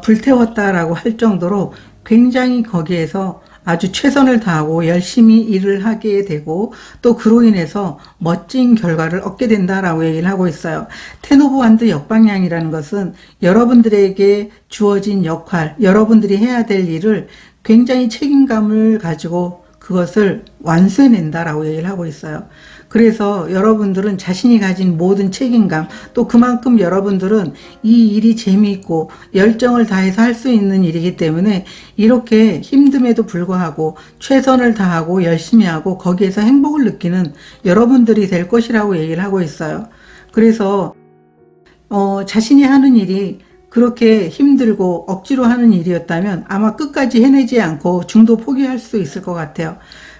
불태웠다라고 할 정도로 굉장히 거기에서 아주 최선을 다하고 열심히 일을 하게 되고 또 그로 인해서 멋진 결과를 얻게 된다라고 얘기를 하고 있어요. 텐 오브 완드 역방향이라는 것은 여러분들에게 주어진 역할, 여러분들이 해야 될 일을 굉장히 책임감을 가지고 그것을 완수해낸다라고 얘기를 하고 있어요. 그래서 여러분들은 자신이 가진 모든 책임감, 또 그만큼 여러분들은 이 일이 재미있고 열정을 다해서 할 수 있는 일이기 때문에 이렇게 힘듦에도 불구하고 최선을 다하고 열심히 하고 거기에서 행복을 느끼는 여러분들이 될 것이라고 얘기를 하고 있어요. 그래서 자신이 하는 일이 그렇게 힘들고 억지로 하는 일이었다면 아마 끝까지 해내지 않고 중도 포기할 수 있을 것 같아요.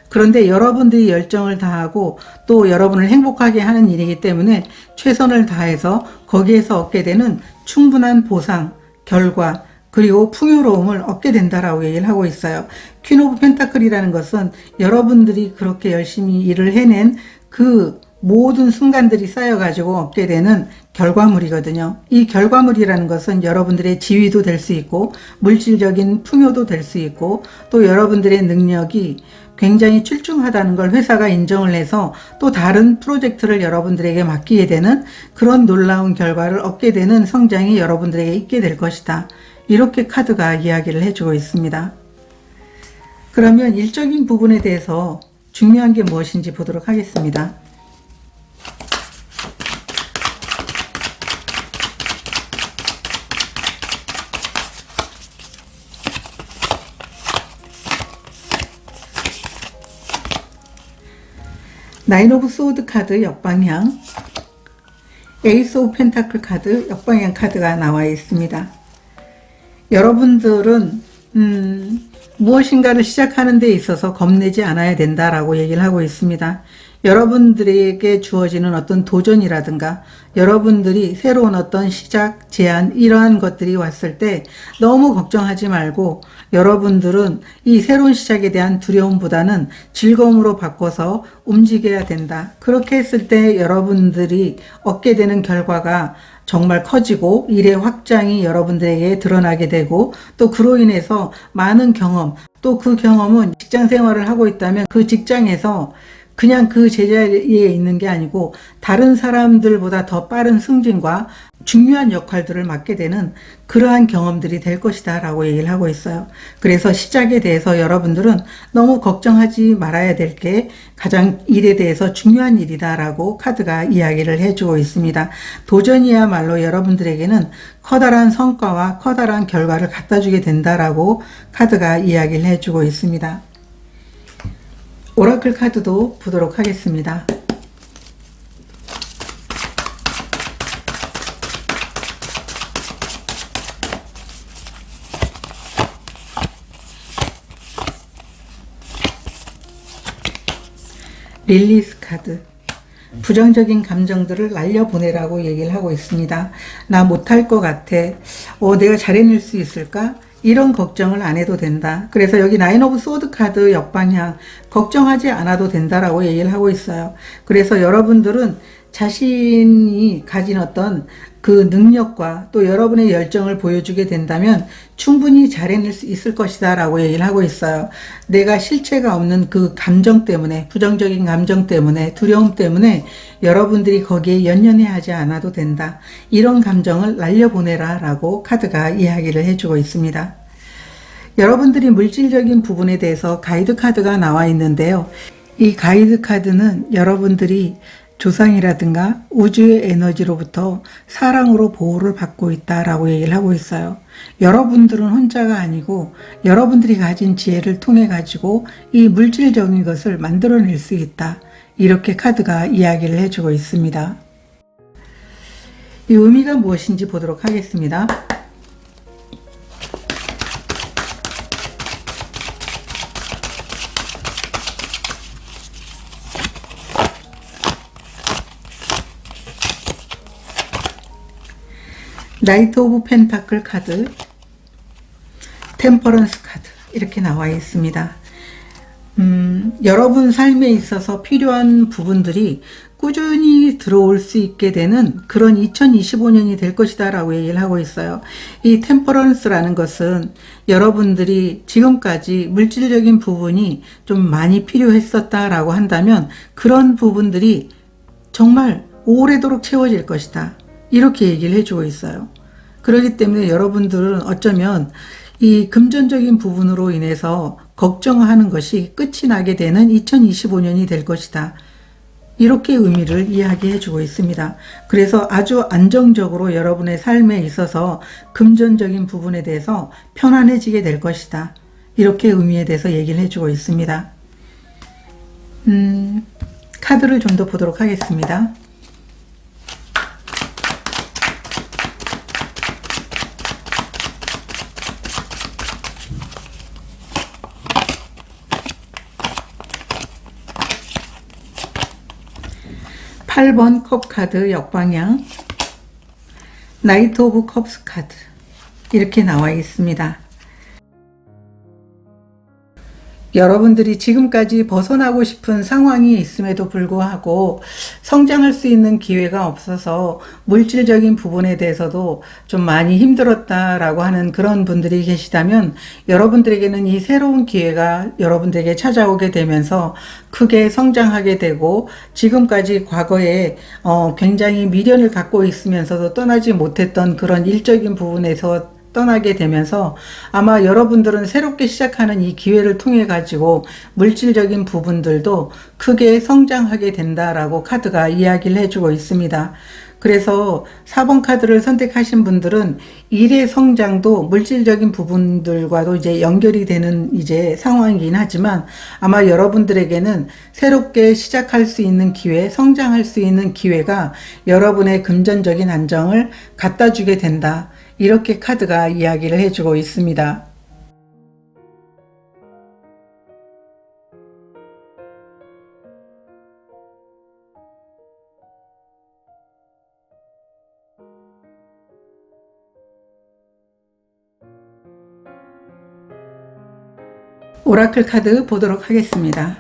그런데 여러분들이 열정을 다하고 또 여러분을 행복하게 하는 일이기 때문에 최선을 다해서 거기에서 얻게 되는 충분한 보상, 결과, 그리고 풍요로움을 얻게 된다라고 얘기를 하고 있어요. 퀸 오브 펜타클이라는 것은 여러분들이 그렇게 열심히 일을 해낸 그 모든 순간들이 쌓여가지고 얻게 되는 결과물이거든요. 이 결과물이라는 것은 여러분들의 지위도 될 수 있고 물질적인 풍요도 될 수 있고 또 여러분들의 능력이 굉장히 출중하다는 걸 회사가 인정을 해서 또 다른 프로젝트를 여러분들에게 맡기게 되는 그런 놀라운 결과를 얻게 되는 성장이 여러분들에게 있게 될 것이다. 이렇게 카드가 이야기를 해주고 있습니다. 그러면 일적인 부분에 대해서 중요한 게 무엇인지 보도록 하겠습니다. 나인 오브 소드 카드 역방향, 에이스 오브 펜타클 카드 역방향 카드가 나와 있습니다. 여러분들은 무엇인가를 시작하는 데 있어서 겁내지 않아야 된다라고 얘기를 하고 있습니다. 여러분들에게 주어지는 어떤 도전이라든가 여러분들이 새로운 어떤 시작, 제안 이러한 것들이 왔을 때 너무 걱정하지 말고 여러분들은 이 새로운 시작에 대한 두려움보다는 즐거움으로 바꿔서 움직여야 된다. 그렇게 했을 때 여러분들이 얻게 되는 결과가 정말 커지고 일의 확장이 여러분들에게 드러나게 되고 또 그로 인해서 많은 경험, 또 그 경험은 직장 생활을 하고 있다면 그 직장에서 그냥 그 제자리에 있는 게 아니고 다른 사람들보다 더 빠른 승진과 중요한 역할들을 맡게 되는 그러한 경험들이 될 것이다 라고 얘기를 하고 있어요. 그래서 시작에 대해서 여러분들은 너무 걱정하지 말아야 될 게 가장 일에 대해서 중요한 일이다 라고 카드가 이야기를 해주고 있습니다. 도전이야말로 여러분들에게는 커다란 성과와 커다란 결과를 갖다 주게 된다라고 카드가 이야기를 해주고 있습니다. 오라클 카드도 보도록 하겠습니다. 릴리스 카드. 부정적인 감정들을 날려보내라고 얘기를 하고 있습니다. 나 못할 것 같아. 내가 잘해낼 수 있을까? 이런 걱정을 안 해도 된다. 그래서 여기 나인 오브 소드 카드 역방향, 걱정하지 않아도 된다라고 얘기를 하고 있어요. 그래서 여러분들은 자신이 가진 어떤 그 능력과 또 여러분의 열정을 보여주게 된다면 충분히 잘해낼 수 있을 것이다 라고 얘기를 하고 있어요. 내가 실체가 없는 그 감정 때문에, 부정적인 감정 때문에, 두려움 때문에 여러분들이 거기에 연연해 하지 않아도 된다. 이런 감정을 날려보내라 라고 카드가 이야기를 해주고 있습니다. 여러분들이 물질적인 부분에 대해서 가이드 카드가 나와 있는데요. 이 가이드 카드는 여러분들이 조상이라든가 우주의 에너지로부터 사랑으로 보호를 받고 있다라고 얘기를 하고 있어요. 여러분들은 혼자가 아니고 여러분들이 가진 지혜를 통해 가지고 이 물질적인 것을 만들어낼 수 있다. 이렇게 카드가 이야기를 해주고 있습니다. 이 의미가 무엇인지 보도록 하겠습니다. 나이트 오브 펜타클 카드, 템퍼런스 카드 이렇게 나와 있습니다. 여러분 삶에 있어서 필요한 부분들이 꾸준히 들어올 수 있게 되는 그런 2025년이 될 것이다 라고 얘기를 하고 있어요. 이 템퍼런스라는 것은 여러분들이 지금까지 물질적인 부분이 좀 많이 필요했었다 라고 한다면 그런 부분들이 정말 오래도록 채워질 것이다. 이렇게 얘기를 해주고 있어요. 그렇기 때문에 여러분들은 어쩌면 이 금전적인 부분으로 인해서 걱정하는 것이 끝이 나게 되는 2025년이 될 것이다. 이렇게 의미를 이야기해 주고 있습니다. 그래서 아주 안정적으로 여러분의 삶에 있어서 금전적인 부분에 대해서 편안해지게 될 것이다. 이렇게 의미에 대해서 얘기를 해주고 있습니다. 카드를 좀 더 보도록 하겠습니다. 팔 번 컵 카드 역방향, 나이트 오브 컵스 카드 이렇게 나와 있습니다. 여러분들이 지금까지 벗어나고 싶은 상황이 있음에도 불구하고 성장할 수 있는 기회가 없어서 물질적인 부분에 대해서도 좀 많이 힘들었다라고 하는 그런 분들이 계시다면 여러분들에게는 이 새로운 기회가 여러분들에게 찾아오게 되면서 크게 성장하게 되고 지금까지 과거에 굉장히 미련을 갖고 있으면서도 떠나지 못했던 그런 일적인 부분에서 떠나게 되면서 아마 여러분들은 새롭게 시작하는 이 기회를 통해 가지고 물질적인 부분들도 크게 성장하게 된다라고 카드가 이야기를 해주고 있습니다. 그래서 4번 카드를 선택하신 분들은 일의 성장도 물질적인 부분들과도 이제 연결이 되는 이제 상황이긴 하지만 아마 여러분들에게는 새롭게 시작할 수 있는 기회, 성장할 수 있는 기회가 여러분의 금전적인 안정을 갖다 주게 된다. 이렇게 카드가 이야기를 해주고 있습니다. 오라클 카드 보도록 하겠습니다.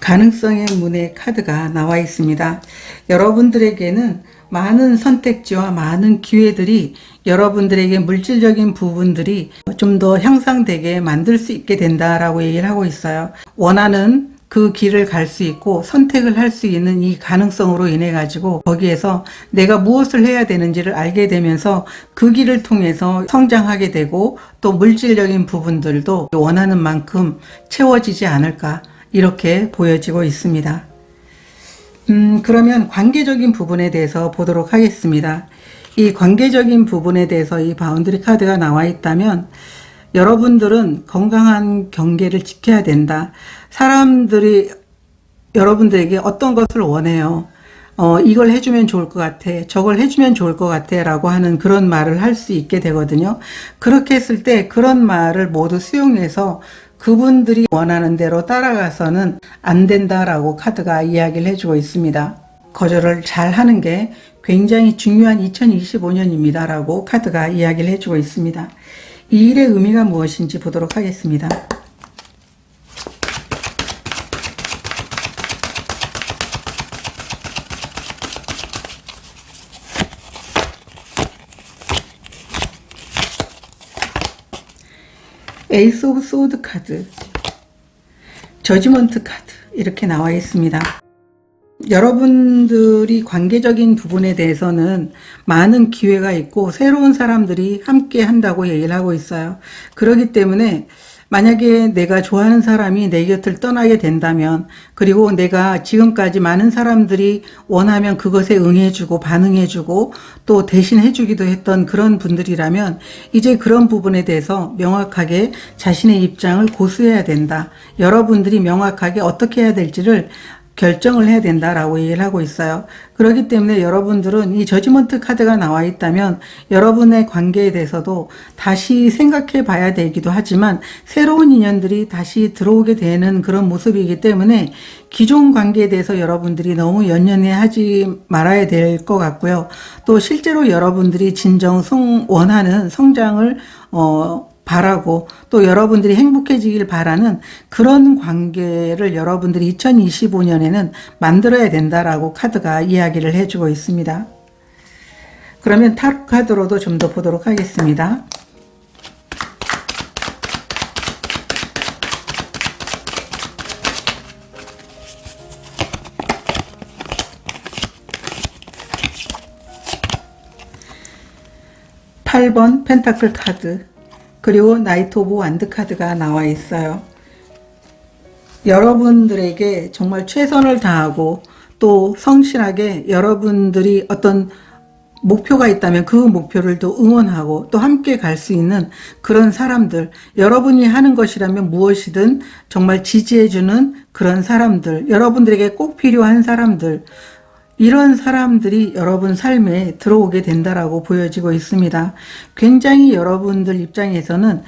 가능성의 문의 카드가 나와 있습니다. 여러분들에게는 많은 선택지와 많은 기회들이 여러분들에게 물질적인 부분들이 좀 더 향상되게 만들 수 있게 된다라고 얘기를 하고 있어요. 원하는 그 길을 갈 수 있고 선택을 할 수 있는 이 가능성으로 인해 가지고 거기에서 내가 무엇을 해야 되는지를 알게 되면서 그 길을 통해서 성장하게 되고 또 물질적인 부분들도 원하는 만큼 채워지지 않을까 이렇게 보여지고 있습니다. 그러면 관계적인 부분에 대해서 보도록 하겠습니다. 이 관계적인 부분에 대해서 이 바운드리 카드가 나와 있다면 여러분들은 건강한 경계를 지켜야 된다. 사람들이 여러분들에게 어떤 것을 원해요. 이걸 해주면 좋을 것 같아. 저걸 해주면 좋을 것 같아. 라고 하는 그런 말을 할 수 있게 되거든요. 그렇게 했을 때 그런 말을 모두 수용해서 그분들이 원하는 대로 따라가서는 안 된다라고 카드가 이야기를 해주고 있습니다. 거절을 잘 하는 게 굉장히 중요한 2025년입니다. 라고 카드가 이야기를 해주고 있습니다. 이 일의 의미가 무엇인지 보도록 하겠습니다. 에이스 오브 소드 카드, 저지먼트 카드 이렇게 나와 있습니다. 여러분들이 관계적인 부분에 대해서는 많은 기회가 있고 새로운 사람들이 함께 한다고 얘기를 하고 있어요. 그렇기 때문에 만약에 내가 좋아하는 사람이 내 곁을 떠나게 된다면, 그리고 내가 지금까지 많은 사람들이 원하면 그것에 응해주고 반응해주고 또 대신해주기도 했던 그런 분들이라면 이제 그런 부분에 대해서 명확하게 자신의 입장을 고수해야 된다. 여러분들이 명확하게 어떻게 해야 될지를 결정을 해야 된다라고 얘기를 하고 있어요. 그렇기 때문에 여러분들은 이 저지먼트 카드가 나와 있다면 여러분의 관계에 대해서도 다시 생각해 봐야 되기도 하지만 새로운 인연들이 다시 들어오게 되는 그런 모습이기 때문에 기존 관계에 대해서 여러분들이 너무 연연해 하지 말아야 될 것 같고요. 또 실제로 여러분들이 진정 원하는 성장을 바라고 또 여러분들이 행복해지길 바라는 그런 관계를 여러분들이 2025년에는 만들어야 된다라고 카드가 이야기를 해주고 있습니다. 그러면 타로 카드로도 좀 더 보도록 하겠습니다. (8번) 펜타클 카드, 그리고 나이트 오브 완드 카드가 나와 있어요. 여러분들에게 정말 최선을 다하고 또 성실하게 여러분들이 어떤 목표가 있다면 그 목표를 또 응원하고 또 함께 갈 수 있는 그런 사람들, 여러분이 하는 것이라면 무엇이든 정말 지지해주는 그런 사람들, 여러분들에게 꼭 필요한 사람들, 이런 사람들이 여러분 삶에 들어오게 된다라고 보여지고 있습니다. 굉장히 여러분들 입장에서는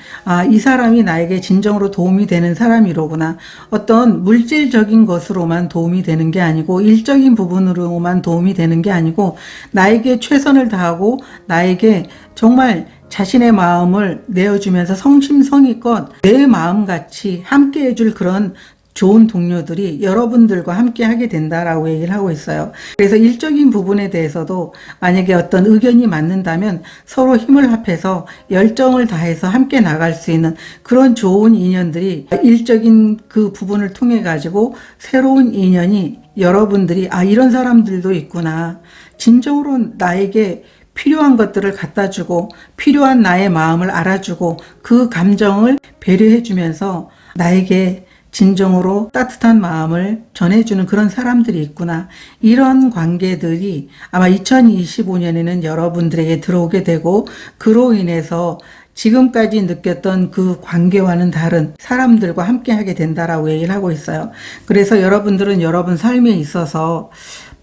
이 사람이 나에게 진정으로 도움이 되는 사람이로구나. 어떤 물질적인 것으로만 도움이 되는 게 아니고 일적인 부분으로만 도움이 되는 게 아니고 나에게 최선을 다하고 나에게 정말 자신의 마음을 내어주면서 성심성의껏 내 마음같이 함께 해줄 그런 좋은 동료들이 여러분들과 함께 하게 된다라고 얘기를 하고 있어요. 그래서 일적인 부분에 대해서도 만약에 어떤 의견이 맞는다면 서로 힘을 합해서 열정을 다해서 함께 나갈 수 있는 그런 좋은 인연들이 일적인 그 부분을 통해 가지고 새로운 인연이 여러분들이 이런 사람들도 있구나. 진정으로 나에게 필요한 것들을 갖다 주고 필요한 나의 마음을 알아주고 그 감정을 배려해 주면서 나에게 진정으로 따뜻한 마음을 전해주는 그런 사람들이 있구나. 이런 관계들이 아마 2025년에는 여러분들에게 들어오게 되고 그로 인해서 지금까지 느꼈던 그 관계와는 다른 사람들과 함께 하게 된다라고 얘기를 하고 있어요. 그래서 여러분들은 여러분 삶에 있어서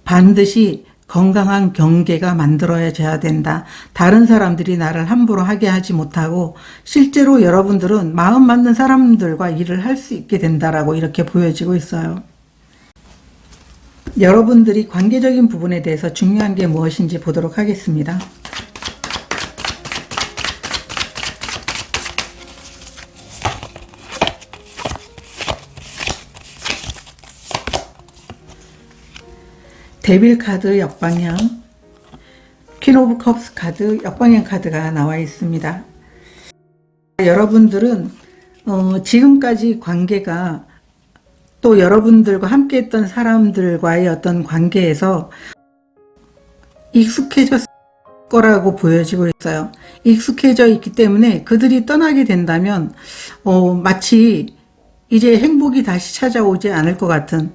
반드시 건강한 경계가 만들어져야 된다. 다른 사람들이 나를 함부로 하게 하지 못하고 실제로 여러분들은 마음 맞는 사람들과 일을 할 수 있게 된다라고 이렇게 보여지고 있어요. 여러분들이 관계적인 부분에 대해서 중요한 게 무엇인지 보도록 하겠습니다. 데빌 카드 역방향, 퀸 오브 컵스 카드, 역방향 카드가 나와 있습니다. 여러분들은 지금까지 관계가 또 여러분들과 함께 했던 사람들과의 어떤 관계에서 익숙해졌을 거라고 보여지고 있어요. 익숙해져 있기 때문에 그들이 떠나게 된다면 마치 이제 행복이 다시 찾아오지 않을 것 같은,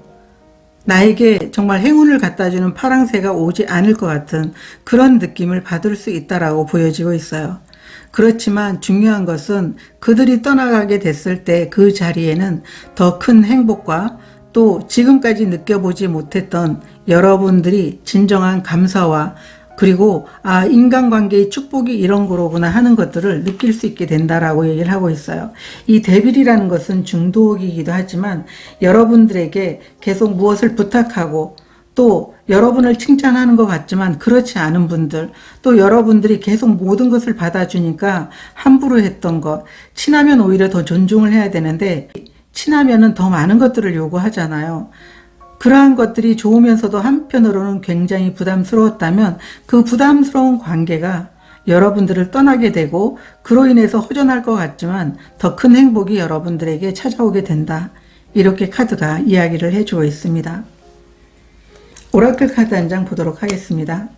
나에게 정말 행운을 갖다주는 파랑새가 오지 않을 것 같은 그런 느낌을 받을 수 있다라고 보여지고 있어요. 그렇지만 중요한 것은 그들이 떠나가게 됐을 때 그 자리에는 더 큰 행복과 또 지금까지 느껴보지 못했던 여러분들이 진정한 감사와 그리고 인간관계의 축복이 이런 거로구나 하는 것들을 느낄 수 있게 된다라고 얘기를 하고 있어요. 이 데빌이라는 것은 중독이기도 하지만 여러분들에게 계속 무엇을 부탁하고 또 여러분을 칭찬하는 것 같지만 그렇지 않은 분들, 또 여러분들이 계속 모든 것을 받아주니까 함부로 했던 것, 친하면 오히려 더 존중을 해야 되는데 친하면은 더 많은 것들을 요구하잖아요. 그러한 것들이 좋으면서도 한편으로는 굉장히 부담스러웠다면 그 부담스러운 관계가 여러분들을 떠나게 되고 그로 인해서 허전할 것 같지만 더 큰 행복이 여러분들에게 찾아오게 된다. 이렇게 카드가 이야기를 해주고 있습니다. 오라클 카드 한 장 보도록 하겠습니다.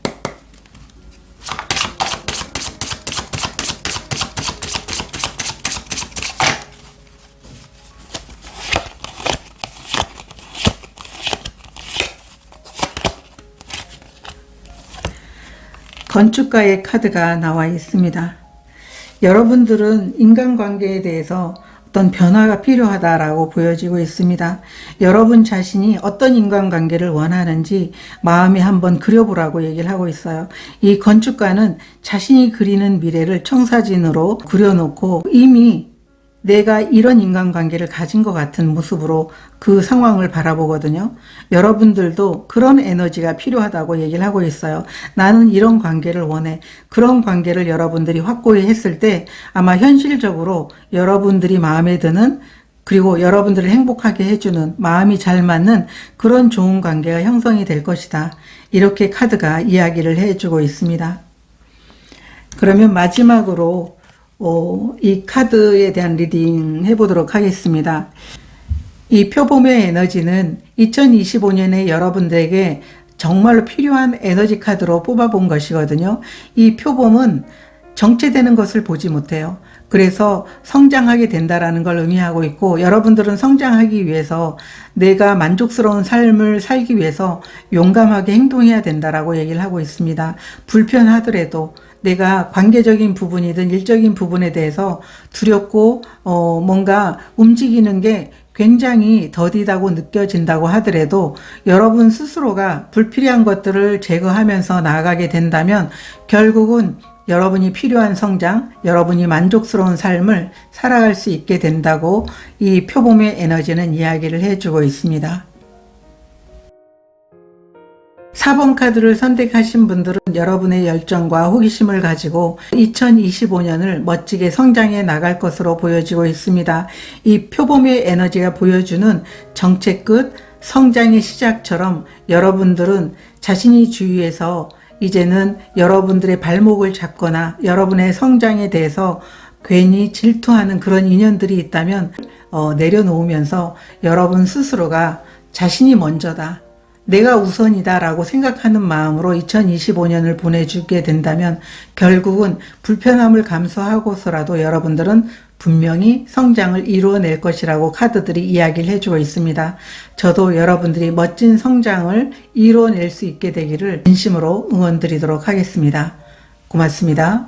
건축가의 카드가 나와 있습니다. 여러분들은 인간관계에 대해서 어떤 변화가 필요하다라고 보여지고 있습니다. 여러분 자신이 어떤 인간관계를 원하는지 마음에 한번 그려보라고 얘기를 하고 있어요. 이 건축가는 자신이 그리는 미래를 청사진으로 그려놓고 이미 내가 이런 인간관계를 가진 것 같은 모습으로 그 상황을 바라보거든요. 여러분들도 그런 에너지가 필요하다고 얘기를 하고 있어요. 나는 이런 관계를 원해. 그런 관계를 여러분들이 확고히 했을 때 아마 현실적으로 여러분들이 마음에 드는, 그리고 여러분들을 행복하게 해주는, 마음이 잘 맞는 그런 좋은 관계가 형성이 될 것이다. 이렇게 카드가 이야기를 해주고 있습니다. 그러면 마지막으로 이 카드에 대한 리딩 해보도록 하겠습니다. 이 표범의 에너지는 2025년에 여러분들에게 정말로 필요한 에너지 카드로 뽑아본 것이거든요. 이 표범은 정체되는 것을 보지 못해요. 그래서 성장하게 된다라는 걸 의미하고 있고, 여러분들은 성장하기 위해서 내가 만족스러운 삶을 살기 위해서 용감하게 행동해야 된다라고 얘기를 하고 있습니다. 불편하더라도 내가 관계적인 부분이든 일적인 부분에 대해서 두렵고 뭔가 움직이는 게 굉장히 더디다고 느껴진다고 하더라도 여러분 스스로가 불필요한 것들을 제거하면서 나아가게 된다면 결국은 여러분이 필요한 성장, 여러분이 만족스러운 삶을 살아갈 수 있게 된다고 이 표범의 에너지는 이야기를 해주고 있습니다. 4번 카드를 선택하신 분들은 여러분의 열정과 호기심을 가지고 2025년을 멋지게 성장해 나갈 것으로 보여지고 있습니다. 이 표범의 에너지가 보여주는 정체 끝, 성장의 시작처럼 여러분들은 자신이 주위에서 이제는 여러분들의 발목을 잡거나 여러분의 성장에 대해서 괜히 질투하는 그런 인연들이 있다면 내려놓으면서 여러분 스스로가 자신이 먼저다, 내가 우선이다 라고 생각하는 마음으로 2025년을 보내주게 된다면 결국은 불편함을 감수하고서라도 여러분들은 분명히 성장을 이루어낼 것이라고 카드들이 이야기를 해주고 있습니다. 저도 여러분들이 멋진 성장을 이루어낼 수 있게 되기를 진심으로 응원드리도록 하겠습니다. 고맙습니다.